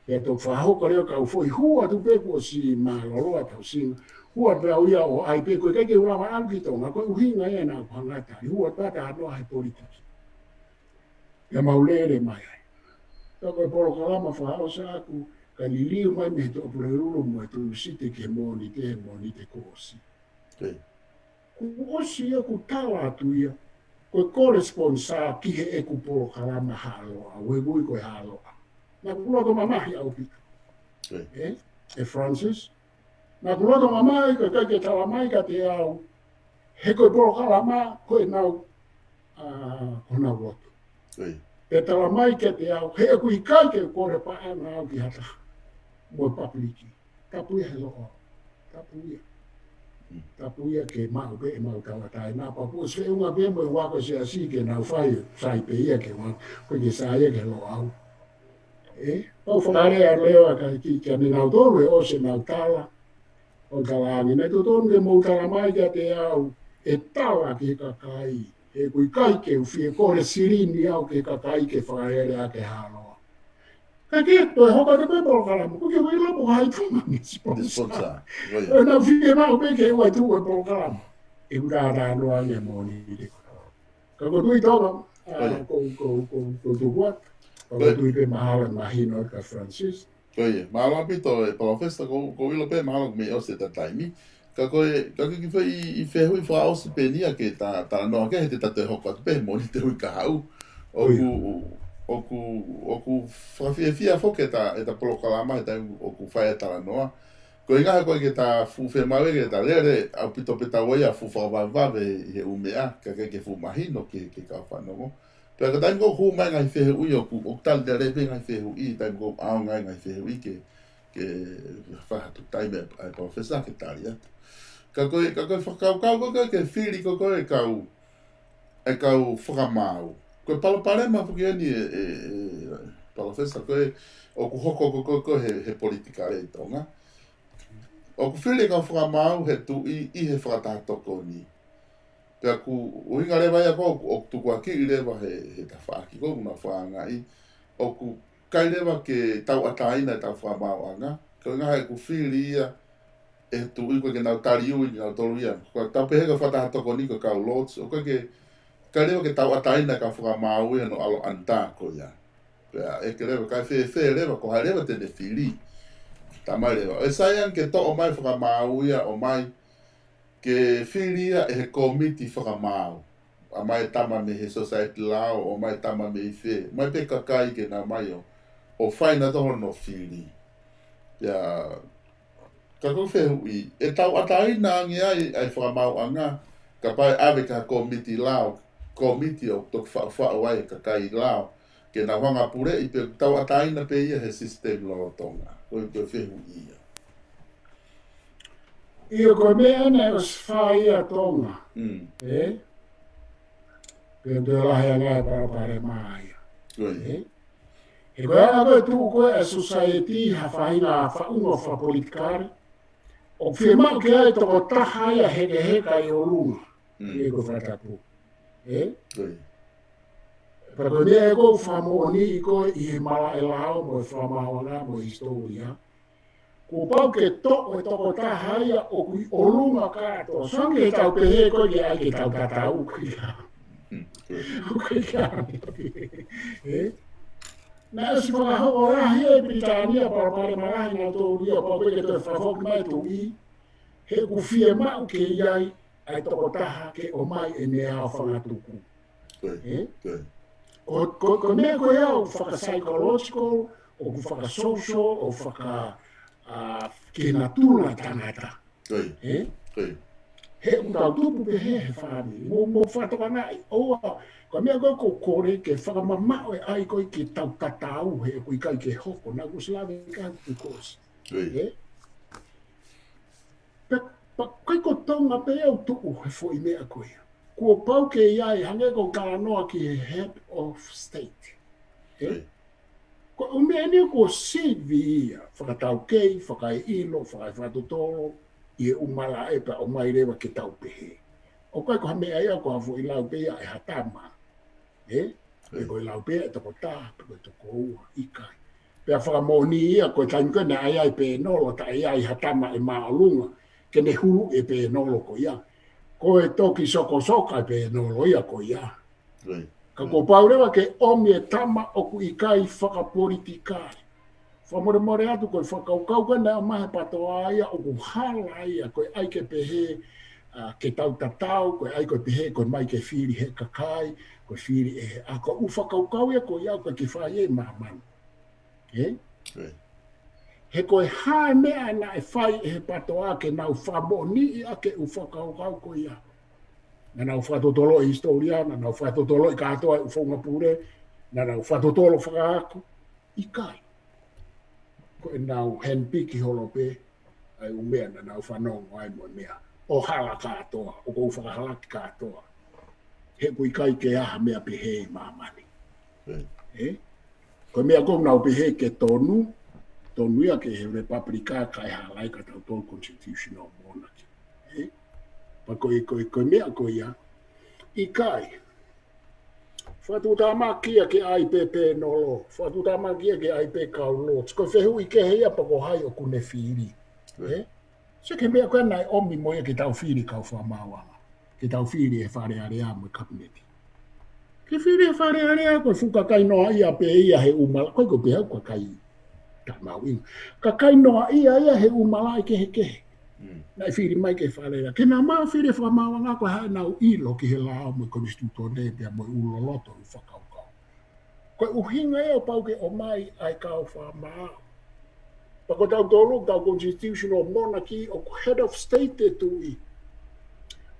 e tō whahoka reo kau fwoi hua tu pe ko si ma loloa tau singa. Hua pe au ia o ai pe koe keke urawa anki tonga, koe uhinga e nā kuhangata. Hua tata hanoa he politiki. Ia maulere mai ai. Tā koe polokalama whahao sa aku, ka liliu mai me tō pureruru mo e tū site ke mōni te kōsi. Ku osi ia ku tawa atu ia, koe correspond sa ki he e ku polokalama haloa, we gui koe haloa. Nā kuloto mamahi au pika. E Francis? Nā kuloto mamahi koe kake tawa mai ka te au, he koe polokalama koe nau kona woto. E tawa mai ka te au, he e kui kai ke kore paana au ki hata. Mo papiliki. Tapu ia he loko. Tapu ia. Tapu ia ke mau pe e mau tawa tai. Nā papu se unga pe mo e wako se asi ke nau whai sai pe ia ke wako. Koe ke sa ia ke lo au. Pau whakarea leo a kai ki kia ni nau tōru e o se nau tala. O kalaangi. Nei tō tōnu ke mou tala mai kia te au. E tawa ke kakai. E kui kai ke uwhi e kore sirini au ke kakai ke whakaere a ke haloa. Ka ke toi hoka te pe polokalama. Ko ke wai lapo hai tūma ni sponsor. E nau whie mau pe ke wai tū e polokalama. E ura rānoa nge mōni i te kora. Ka ko tui tōna. Ko tūkuat. Ka tui pe mahala mahino ka Francis. Koe, mahala pito e palofesta ko wila pe mahala me o se ta taimi. Ka koe, ka ki whai i whehui whaosi pe nia ke ta noa ke he te tate hoka te pe mōni te hui ka hau. Oku whawhiawhia whoke e ta polokalama e ta oku whae tala noa. Ko ingaha koe ke ta fuwhe mawe ke ta lere au pito pe ta waia fuwhawawave i he umea ka ke fu mahino ke ka whanongo. Pea ka taimi ko hu mai ngai whehe ui oku tali te repe ngai whehe ui taimi ko ao ngai whehe ui ke whahatu taime ai profesa ke tali atu. Ka koe whakaukau koe ke whiri koe e kau whakamau. Koe palaparema puki ani palofesta koe oku hoko koe he politika rei tonga. Oku whiri kau whakamau he tu i he whakatatoko ni. Pea ku uhinga rewa ia ko oku tuku aki i rewa he ta whaaki ko una whaangai. Oku kai rewa ke tau ataina e tau whakamau anga. Ko inga he ku whiri ia e tu i koe ke nau tari ui nau tolu ia. Koe tau peheka whatatoko ni ko kau lots. O koe ke ka rewa ke tau ataina ka whakamau ia no alo anta ko ia. Pea e ke rewa kai whee rewa ko hai rewa tene whiri. Tamai rewa. E saian ke to o mai whakamau ia o mai ke whiria e he komiti whakamau. A mai tama me he society lao o mai tama me i whee. Mai pe kakai ke nā mai o whaina toho no whiri. Pea ka kou whee hui. E tau ataina angi ai whakamau anga. Ka pai ave ka komiti lao. Komiti o tok whao ai kakai lao. Ke nā wanga pure i pe tau ataina pe ia he system lo tonga. Koe whee hui ia. Ia koe mea ene o whai a tonga. Pea te lahe ngai parapare maa ia. E koe ana koe tuu koe a society ha whaina whaunga wha politikare. O whie mau ke ai toko taha ia heka i o runga. E koe whatapu. Para koe mea e koe whamoni i koe i he mala e lao mo e whamahona mo historia. Ko pau ke toko e toko taha ia o kui orunga kato. Sangi he tau pehe koe ke ai ke tau tatau kui ka. Kui ka. Nā si whakahoko rahi e Britania parapare marahi ngā tōria pau koe ke te whakahok mai tō i. He ku whie mau ke iai ai toko taha ke o mai e mea o whangatuku. Ko mea koe au whaka-psychological, o ku whaka-social, o whaka ke natula tangata. He utau tupu pe he whani. Mo whatoka ngai, oa, ko mea koe ko kore ke whakamamao e ai koe ke tau tatau he koe kai ke hoko, nā kuslawe kai koe kōsi. Koe ko tonga pe au tuku he fo i mea koe. Kua pau ke iai hange ko kalanoa ki head of state. Ko umeni ko sivi ia, whakatau kei, whakai ilo, whakai whatotoro, i umala e pa o mai rewa ke tau pehe. O kai ko hamea ia ko hafu i lau pea e hatama. E ko i lau pea e toko tā, ko i toko ua, i kai. Pea whakamoni ia ko tainko ne ai ai pe nolo, ta ai ai hatama e maalunga, ke ne hulu e pe nolo ko ia. Ko e toki soko soka e pe nolo ia ko ia. Ka ko paurewa ke omi e tama o ku i kai whakapolitikai. Whamore more atu koe whakaukau kena mahe patoa ia o ku hala ia koe ai ke pehe ke tau tatau, koe ai koe pehe koe mai ke whiri he kakai, koe whiri e he a ko u whakaukau ia koe iau koe ke whai e mamanu. He koe hae mea na e whai e he patoa ke nau whamoni ia ke u whakaukau koe ia. Na nau whatotolo i historia, na nau whatotolo i katoa i ufonga pure, na nau whatotolo whakaako, i kai. Ko e nau henpiki holope, ai umea na nau whanongo ai mo mea, o hala katoa, o kou whakahalaki katoa. He kui kai ke aha mea pehe i mamani. Ko mea kou nau pehe ke tonu ia ke he republika kai halai ka tau tolu constitutional monarchy. Pa ko mea ko ia, i kai. Whatutama kia ke IPP nolo, whatutama kia ke IPP kaulots, ko whehu i ke heia pa ko hai o kune whiri. Se ke mea koe nai omi moia ke tau whiri kau whamawanga, ke tau whiri e whare area mo kabineti. Ke whiri e whare area koe whuka kai noa ia pe ia he umala, koe ko pehau kwa kai tamau inga. Ka kai noa ia he umala i ke he kehe. Nai whiri mai ke whalera. Ke nā maa whiri whamawanga koe hae nau ilo ki he lao mo konstituto ne pia mo uloloto u whakaukau. Koe uhinga e o pau ke o mai ai kau whamau. Pako tau tolu, tau constitutional monarchy o head of state e tu i.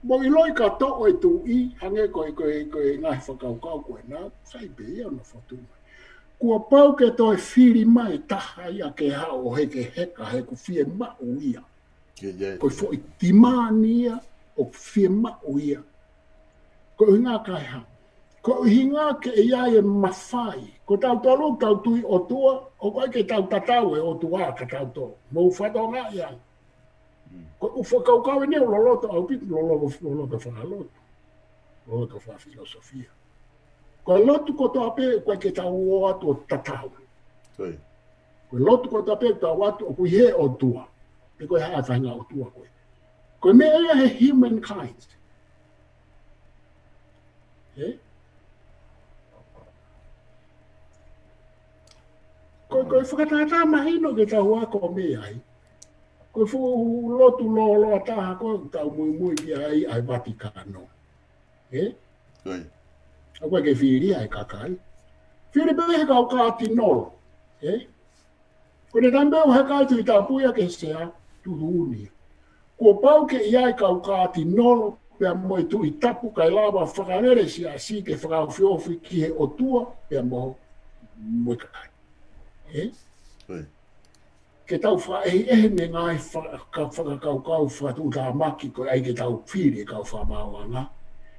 Mo iloi ka to'o e tu i, hange koe ngai whakaukau koe nā, sai pe ia na whatuma. Kua pau ke toi whiri mai taha ia ke hao o heke heka he ku whie mau ia. Koe fo i timania o whie mau ia. Koe hinga kai ha. Koe hinga ke ia e mawhai. Ko tau tolu, tau tui o tua, o koe ke tau tatau e o tua ka tau tō. Mo whatonga ia. Koe u whakaukau e neo loloto au pitu loloto whakaloto. Loloto whafilosofia. Koe lotu ko tō ape koe ke tau o atu o tatau. Koe lotu ko tō ape tau atu o kui he o tua. Pe koe haa whainga o tua koe. Koe mea he humankind. Koe whakatata mahino ke tau ako mea ai. Koe fu lotu lo ataha koe tau mui ki ai Vatikano. A koe ke whiri ai kakai. Whiri pewe he kau kāti nolo. Koe ne tambeu he kātu i tau puia ke sea turuuni. Kua pau ke iai kau kāti nolo, pea moi tu i tapu kai lawa whakarere si ke whakawhiofi ki he o tua, pea moi kakai. Ke tau whae me ngai whakakaukau whatu tā maki koe ai ke tau whiri kau whamawanga,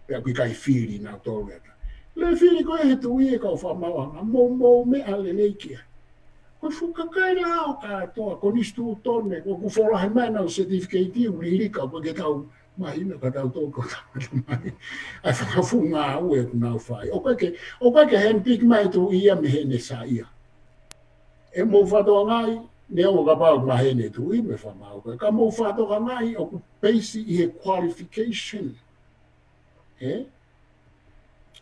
pea kui kai whiri nā tōreta. Le whiri koe he tu i e kau whamawanga, mō mea le leikia. Koe whukakai lao katoa, ko nistu tone, ko wholahe mai nau certificate u ririka, koe ke tau mahina ka tau tōko tamata mai. Ai whakafunga au e kunau whai. O koe ke henpik mai tu ia me hene sa ia. E mō whatoa ngai, nea o ka pau mahene tu i me whamau koe. Ka mō whatoa ngai o ku basic i he qualification.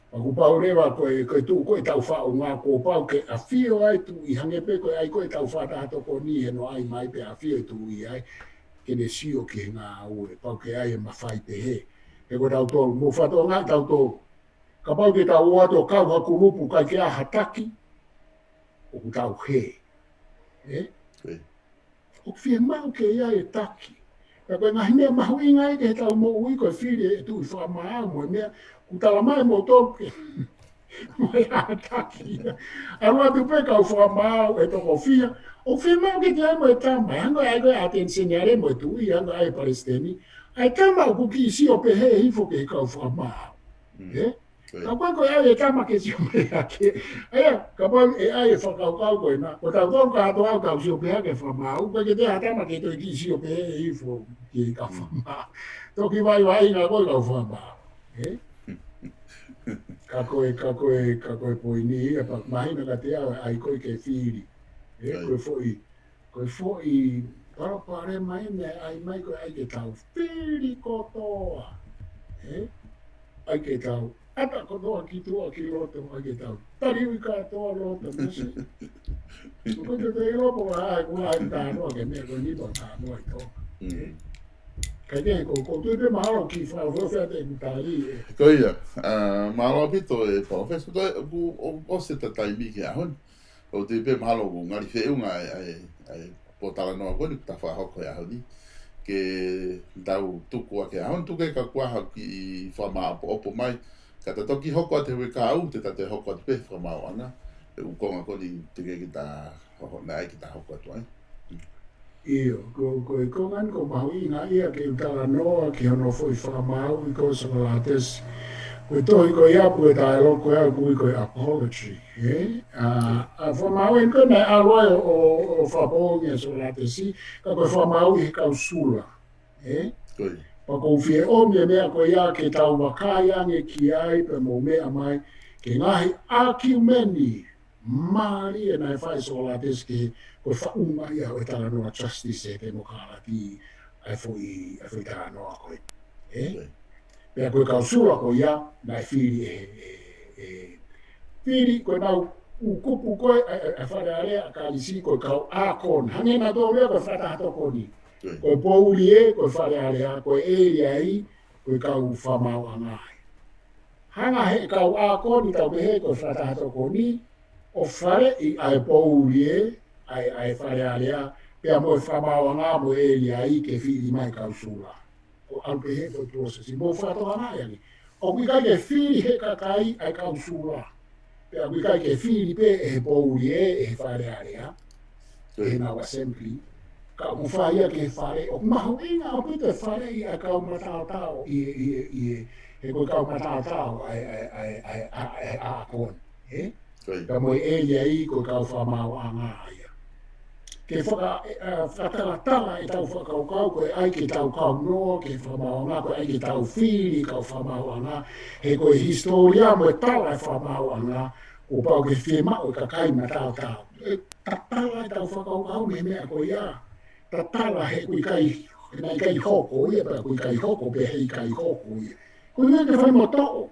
Aku pau rewa koe tu koe tau whao ngā ko pau ke a whio ai tu i hange pe koe ai koe tau whata hato ko ni he no ai mai pe a whio tu i ai ke ne sio ke ngā au e pau ke ai e mawhai pe he. E koe tau tō, mō whatoa ngai tau tō, ka pau ke tau oato kau haku rupu kai ke a hataki, o ku tau he. O whie mau ke ia e taki. Ka koe ngahi mea mahu inga i ke tau mō ui koe whiri e tu i whamaa mo e mea, ku tala mai mo toke. Mo e a taki. Arua tu pe kau whamaa e toko whia. O whie mau ke te ai mo e tama. Hango ai koe a te enseñare mo e tu i, hango ai palestini. ai tama ku ki si o pe he i fo ke ka fa ma e ka ko ai tama ke si o pe ke ai ka ba ai fa ka ko na ko ta ko ka to ka si o pe ke fa ma u pe ke te tama ke to ki si o pe i fo ke ka fa ma to ki vai na ko ka fa ma e ka koe poini e pa mahina ka te awa ai koe ke whiri. Koe foi parapare mai me ai mai koe ai ke tau whiri kotoa. Ai ke tau ata kotoa ki tua ki loto ai ke tau tariwi katoa loto musi. Koe te te lopo ai kua ai tānoa ke mea koe nipa tānoa i toka. Kai te ko tu te mahalo ki fa te mutali. Ko ia, mahalo pito e professor o se ta tai mi ki ahon. O te pe mahalo ko ngari fe unga ai potala no ko ta fa hoko ya hodi. Ke dau tuku ke ahon tu ke ka kwa ha ki fa ma opo mai. Ka ta toki hoko te we ka u te ta te hoko te pe fa ma wana. E u konga ko ni te ke ta ho nai ki ta hoko tu ai. Io, ko ngan ko maui nga ia ke utala noa ki hono foi whamau I ko sa lates ko tohi ko ia pu e tae loko ea kui ko apology a whamau en ko nei aloe o whapongi sa lates si ka ko whamau I kau sula pa ko fie o mea ko ia ke tau wakai ange ki ai pe mo mea mai ke ngahi aki meni Mari e nai whai so lates ke ko whaunga ia o tala noa justice e te mokalati ai fwoi tala noa koe. Pea koe kau sura ko ia, nai whiri whiri koe nau ukupu koe e whare area ka lisi koe kau ākon. Hange na tō lea koe whata hatoko ni. Koe pouri e koe whare area koe ai koe kau whamau angai. Hanga he kau ākon I tau behe koe whata hatoko ni o whare I ai pouri e ai whare area, pia mo whamau ngā mo I ke whiri mai kausula. O alpe he ko process. Mo whatoa nā yangi. O kui kai ke whiri he kakai ai kausula. Pia kui kai ke whiri pe e pouri e whare area. E nau assembly. Ka mo whaia ke whare. O mahu inga o pite whare I ai kau matao tau. He koe kau matao tau ai ākon. Ka mo I ko kau whamau anga ia. Ke whakalatala tau whakaukau koe ai ke tau kau noa, ke whamau anga, koe ai ke tau whiri kau whamau anga, he koe historia mo tala whamau anga, o pau ke whemau ka kai matau tau. Tatala tau whakaukau me mea koe ia. Tatala he koe kai hoko ia, pa koe kai hoko pe hei kai hoko ia. Koe mea ke whai mo tō.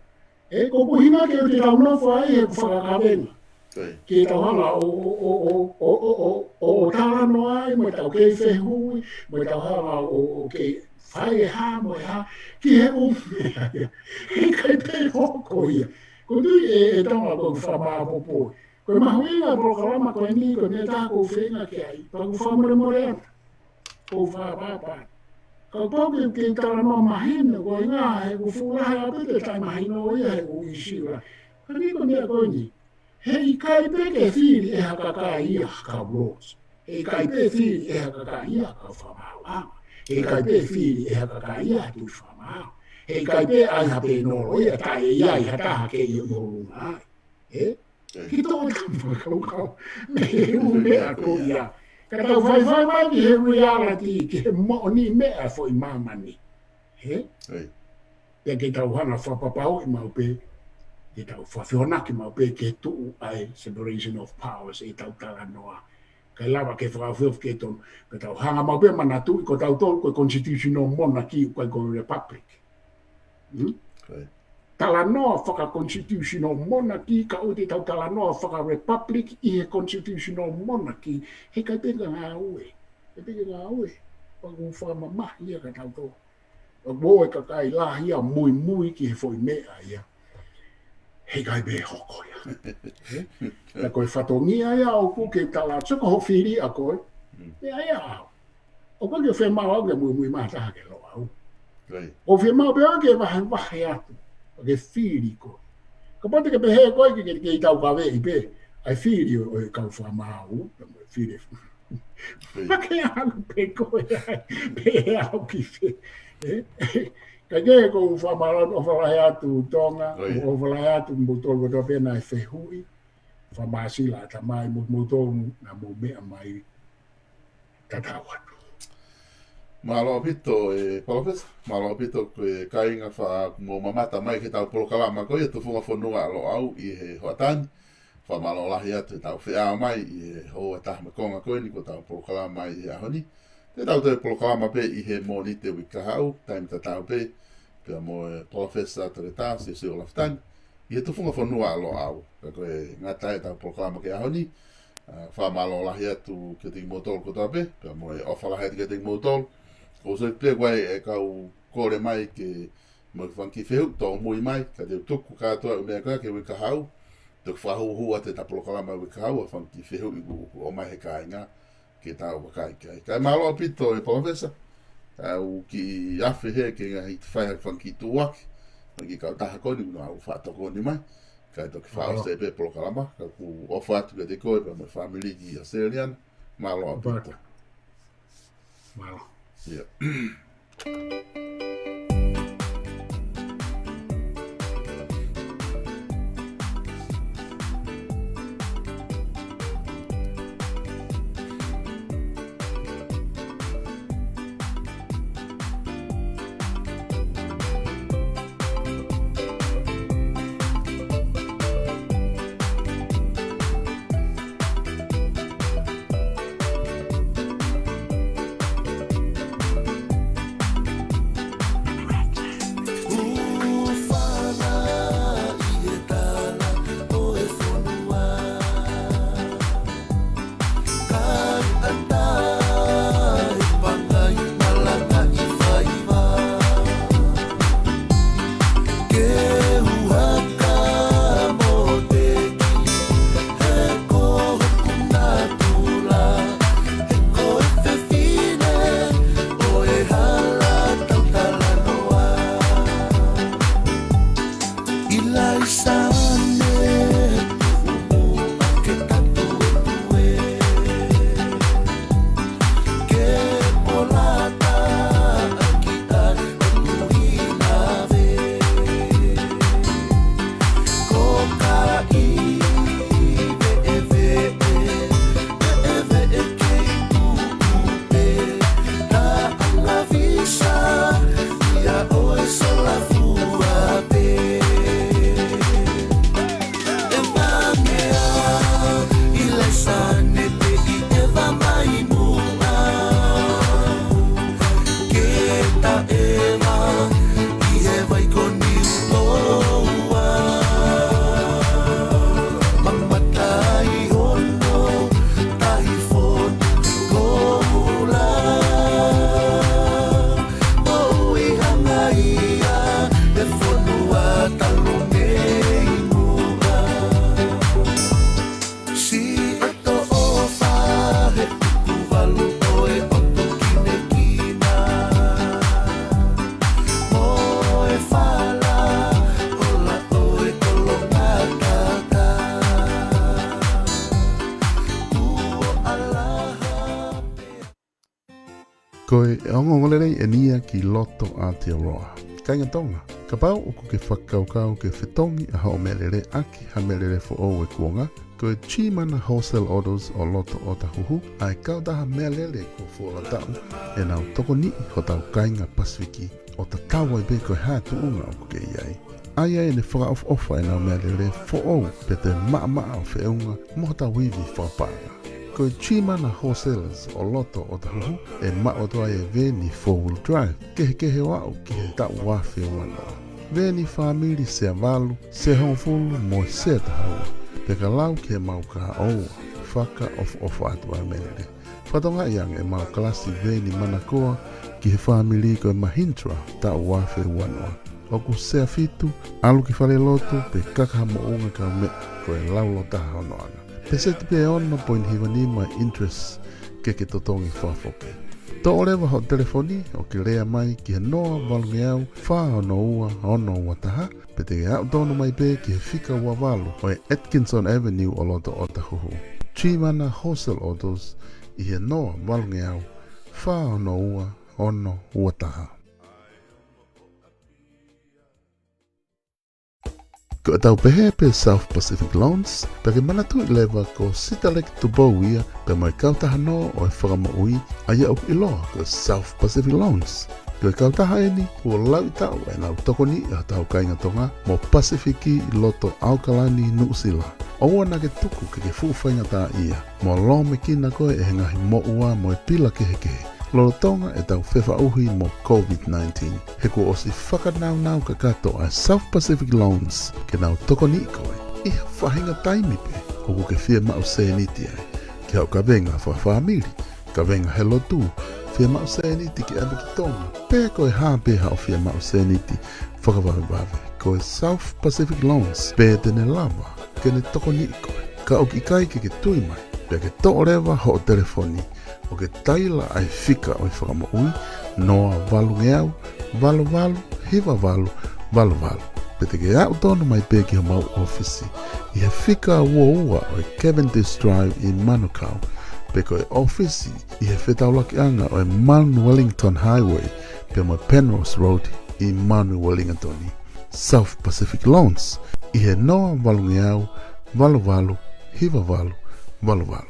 Ko puhina ke o te tau nofo ai he whakakawenga. Ke tau hanga o tala no ai, mo tau kei whehui, mo tau hanga o kei whai e ha, mo e ha, ki he umea ia. He kai pe hoko ia. Ko tui e tanga ko whamaa popo. Ko mahuinga prokarama ko ni, ko ne tā ko whenga ki ai, pa ko whamore more ana. Ko whapapa. Ka pōke ke tala no mahina, ko ngā he ko whulaha apete tai mahina o ia he ko isiwa. Ka ni ko mea koe ni. Hei kai peke whiri e hakaka ia ka bros. Hei kai pe whiri e hakaka ia ka whamau anga. Hei kai pe whiri e hakaka ia tu whamau. Hei kai pe ai hape noro ia tae ia I hataha ke I noro ngai. Ki tō tampa kau me he mea ko ia. Ka tau whai mai ki he reality ki he moni mea fo I mamani. Pea ke tau hana whapapau I maupe. Ke tau whawhiona ki mau pe ke tuu ai separation of powers e tau tala noa. Kai lawa ke whakawhiwh ke tonu. Ke tau hanga mau pe manatu I ko tau tolu ko constitutional monarchy ko ko republic. Tala noa whaka constitutional monarchy ka o te tau tala noa whaka republic I he constitutional monarchy he kai peka ngā ue. He peka ngā ue. Paku whamamahi ia ka tau tolu. Mo e ka kai lahia mui ki he foi mea ia. Hei kai be hoko ia. Na koe whatongia ia o ku ke tala tuka ho whiri a koe. Ia ia au. O koe ke whemau au ke mui mātaha ke loa au. O whemau pe au ke wahe atu. O ke whiri koe. Ka pote ke pehe koe ke I tau kawe I pe. Ai whiri o e kau whamau. Whiri. Pake au pe koe ai. Pe au ki whi. Kaya ko whamaran o whalai atu tonga, o whalai atu mutol ko pena e whehui, whamasila ta mai mutol na mo mea mai tatawatu. Malo pito professor, malo pito ke kainga fa mo mamata mai ke tau polo kalama ko ia tu funga fonua lo au i he hoatani. Fa malo lahi atu tau whea mai i ho ta me konga ko ni ko tau polo kalama i ahoni. Te tau te polo kalama pe i he mo ni te wika hau, taim ta tau pe pe mo professor te ta se se olaftani. I he tu funga fonua lo au. Ko e ngata e tau polo kalama ke ahoni. Fa malo lahi atu ke ting motol ko ta pe mo e ofa lahi atu ke ting motol. O se pe wai e kau kore mai ke mo fanki feu to moi mai ka te tuku ka to me ka ke wika hau te whahu hua te tapolo kalama wika hau fanki feu i o mai he kainga ke tau wakai kai kai malo pito e professor au ki afe he ke ngai te whai fanki tuaki ki ka taha koni no au whato koni mai ka to ki whao se pe polo kalama ka ku ofa atu ke te koe pa me family ki Australian malo pito malo. Yeah. Koe e ongo ngolere e nia ki loto Aotearoa. Kainga tonga, ka pau o ke whakaukau ke whetongi a hao melere aki ha melere fo o e kuonga, koe Chimana Wholesale Autos o loto o tahuhu, a e kaudaha melere ko fuola tau, e nau toko ni ho tau kainga Pasifiki, o ta tawa i be koe hatu unga o ke iai. Aia e ne whaka ofa e nau melere fo o pe te maa o whiunga mo ta wivi whapanga. Koe Chimana Wholesalers o loto o tahuhu e maotoa e veni 4-wheel drive kehe wau ki he tau wafi o wanoa. Veni whamiri se avalu, se hongfulu mo se tahaua, pe ka lau ki he mau kaha oua, whaka of atua menere. Whatonga iang e mau klasi veni manakoa ki he whamiri koe Mahintra tau wafi o wanoa. Oku se fitu, alu ki whale loto pe kakaha mo unga ka me koe laulo taha honoanga. Pe se te pe ono point hiwani mai interest ke totongi whafoke. Tō orewa ho telefoni o ke rea mai ki he noa walungi au wha ono ua ono ua taha pe te ke au tono mai pe ki he whika ua walu o e Atkinson Avenue o loto o tahuhu. Chimana Wholesale Autos i he noa walungi au wha ono ua taha. Ko tau pehe pe South Pacific Loans, pe ke manatu I lewa ko sitalek tu bauia pe mai kautaha no o e whakamaui aia o iloa ko South Pacific Loans. Ko e kautaha eni ua lau I tau e nau tokoni a tau kainga tonga mo Pasifiki I loto Aukalani Nuusila. Oua na ke tuku ke fuwhainga tā ia, mo lo me kina koe e ngahi mo ua mo e pila kehe. Lolotonga e tau whewha uhi mo COVID-19. He ko osi whakanau ka kato a South Pacific Loans ke nau tokoni koe. Iha whahinga taimi pe, oku ke whia mau sēniti ai. Ke hau ka venga whawhamiri, ka venga he lotu, whia mau sēniti ki abe ki tonga. Pea koe hāpeha o whia mau sēniti, whakawawe. Koe South Pacific Loans, pēr tene lava, ke ne tokoni koe. Ka oki kai ke tui mai, pea ke to rewa ho o telefoni. O ke taila ai fika o I whakamaui, noa walu ngeau, walu, hiwa walu. Pete ke au tonu mai peki ho mau ofisi. I he fika ua o Cavendish Drive I Manukau. Peko e ofisi I he whetaulaki anga o Mount Wellington Highway, pe mo Penrose Road I Mount Wellington. South Pacific Loans, I he noa walu ngeau, walu, hiwa walu.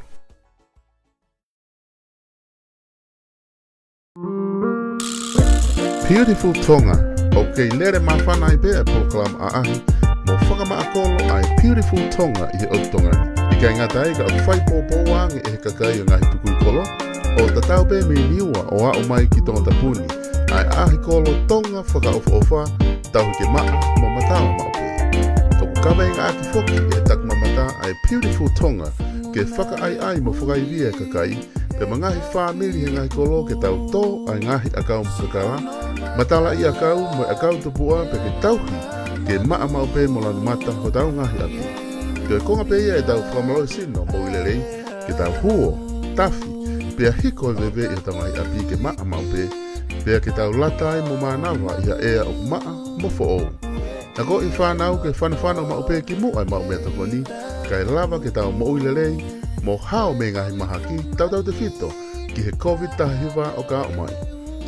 Beautiful Tonga, okay, lere mawhana I bea program a ahi, mo whakamaakolo ai Beautiful Tonga I he Otongani. I kai ngata ai ka whai pōpōwangi e he kakai o ngahi tukui kolo, o tatau pe me niua o a mai ki tonga tapuni, ai ahi kolo tonga whakaofa, tau ke maa mo matawa maupe. Toku kawe inga aki foki e tak mamata ai Beautiful Tonga, ke whaka ai mo whakaivia kakai, pe mangahi whamiri he ngahi kolo ke tau tō ai ngahi akau mkakara, matala I akau mo akau tupua pe ke tauhi ke maa maupe mo lanu mata ho tau ngahi api. Ke konga pe ia e tau whamaloi sino mo ilerei ke tau huo, tafi, pe a hiko e vewe I tau ngahi api ke maa maupe, pe a ke tau latai mo manawa I a ea o maa mo fo'ou. Na ko I whanau ke whanawhana maupe ki mu ai mau mea tokoni, kai lava ke tau mo ilerei, mo hao me ngahi mahaki tau te whito ki he COVID tahiwa o ka o mai.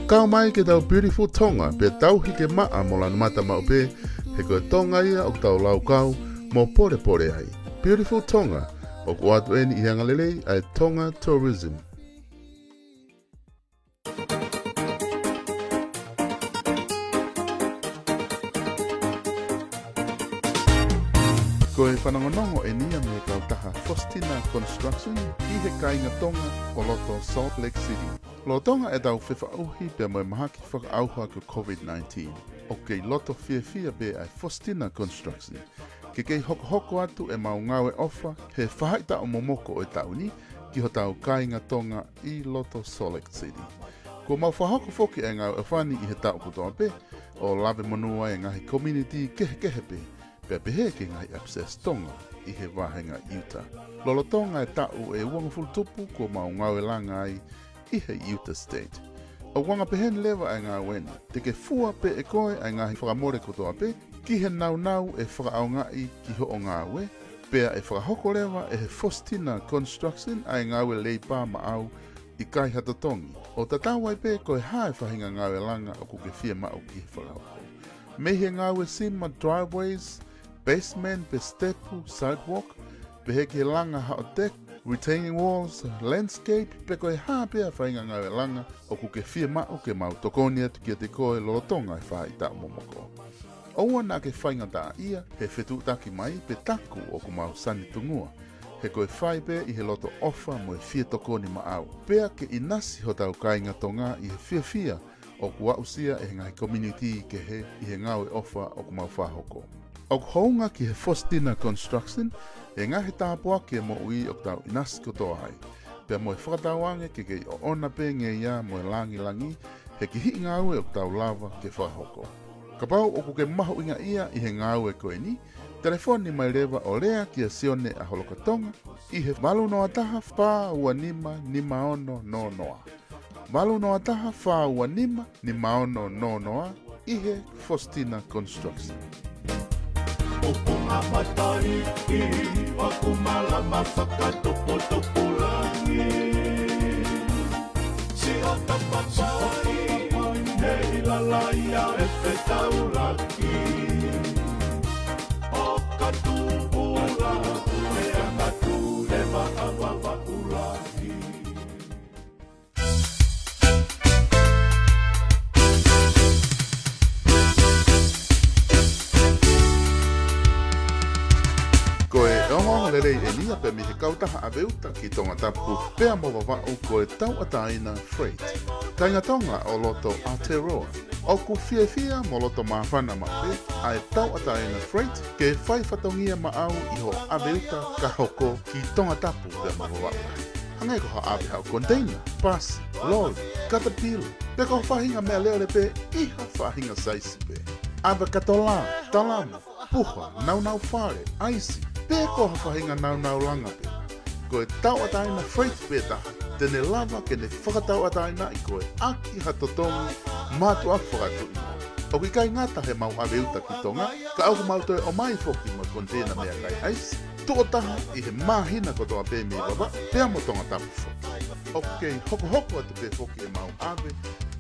Ka o mai ke tau Beautiful Tonga pe tauhi ke maa mo lanu mata maupe he koe tonga ia o tau lau kau mo pore ai. Beautiful Tonga o ku atu eni I hangalelei ai Tonga Tourism. Ko e whanangonongo e nia me kau taha Faustina Construction I he kainga tonga o loto Salt Lake City. Lo tonga e tau whiwhauhi pe moe mahaki whakaauha ko COVID-19. O kei loto fia be ai Faustina Construction. Ke kei hoko atu e mau ngawe ofa he whahaita o momoko o e tauni ki ho tau kainga tonga I loto Salt Lake City. Ko mau whahoko foki e ngau e whani I he tau kutoa pe o lawe monua e ngahi community kehe pe. Pea pehe ke ngai Access Tonga I he wahenga Utah. Lolo tonga e tau e uangafulu tupu ko mau ngau e langa ai I he Utah State. O wanga pehen lewa e ngā weni, te ke fua pe e koe ai ngahi whakamore kotoa pe, ki he nau e whakaongai ki ho o ngā we, pea e whakahoko lewa e he Faustina Construction ai ngā we leipa ma au I kai hatatongi. O tatawai pe koe hae whahinga ngā we langa o kuke fia mao ki he whakahoko. Me he ngā we sima driveways, basement, pe stepu, sidewalk, pe heke langa hao deck, retaining walls, landscape, pe koe hapea whainga ngawe langa o kuke fia mao ke mau tokoni atu ki te koe lolotonga e whai tau momoko. Oua na ke whainga tā ia, he whetu taki mai pe taku o ku mau sani tungua. He koe whai pe I he loto ofa mo e fia tokoni ma au. Pea ke inasi ho tau kainga tonga I he fia o ku ausia e ngai community ke he I he ngawe ofa o ku mau whahoko. O hounga ki he Faustina Construction, e ngahe tāpua ke mo ui o tau inasi kotoa hai. Pea mo e whakatawange ke kei o ona pe nge ia mo e langi, he ki hi ngāue o tau lava ke whahoko. Ka pau o kuke maho inga ia I he ngāue koe ni, telefoni mai rewa o lea ki a sione a holokatonga, I he malu no ataha wha ua nima ono no noa. Malu no ataha wha ua nima ono no noa, I he Faustina Construction. Opuma matari I wakumala mafakatupu langi Si ota papai Nei lalaya e petau laki O elia pe mi he kautaha aveuta ki tonga tapu pea mo wawa'u ko e tauataina Freight. Tainga tonga o loto Aotearoa. O ku fia mo loto mawhana mape a e tauataina Freight ke whai whatongia maau i ho aveuta ka hoko ki tonga tapu pea mo wawa'u. Hangai ko ha awe hau container, pasi, lori, caterpillar. Pe ko whahinga mea leo le pe iha whahinga saisi pe. Awe katola, talamu, puha, nau whare, aisi. Pe ko whahinga nau langa pe. Ko e tauataina Freight pe taha. Tene lava ke ne whakatauataina i ko e aki hatotongi matu a whakatu i mo. O ki kai ngata he mau aveuta ki tonga, ka au mau toe o mai foki mo container mea kai aisi. Tuotaha i he mahina kotoa pe me wawa, pea mo tonga tapu foki. Ok, hoko atu pe foki e mau ave,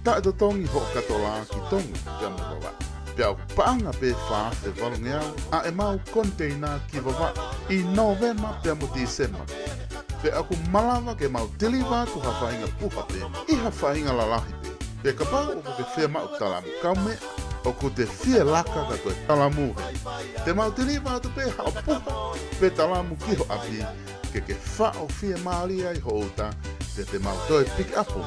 ta e totongi ho katola ki tonga, pea mo wawa. Pea o paanga pe wha e walungeau, a e mau container ki wawa, i novema pea mo disema. Pe aku malawa ke mau deliver tu ha whainga puha pe, i ha whainga lalahi pe. Pe ka pau o ke whea mau talamu kaume, o ku te whia laka ka koe talamu he. Te mau deliver tu pe hao puha, pe talamu ki ho api, ke whao whia maalia i ho uta, te mau toe pick up o.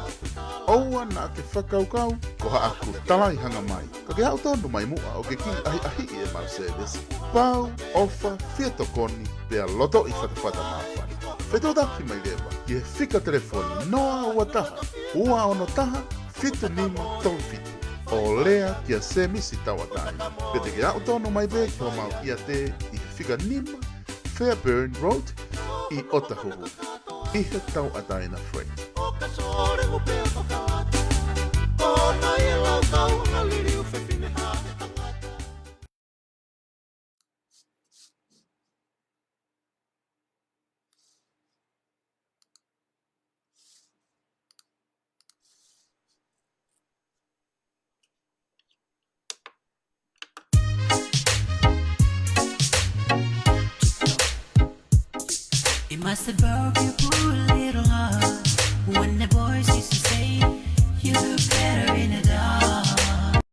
Oua na ke whakaukau, ko ha aku talai hanga mai. Ka ke hau tonu mai mua o ke ki ahi e mau service. Pau, ofa, whia tokoni, pea loto i whatawhata mawhani. Wheto daki mai lewa, ki he whika telefoni noa ua taha, ua ono taha, fitu nima tolu fitu. O lea kia se misi tauatai. Pete ke au tono mai be ki ho mau ia te i whika nima Fairburn Road i Otahuhu. I he tauataina Freight. It must have broke your poor little heart when the boys used to say you look better in the dark.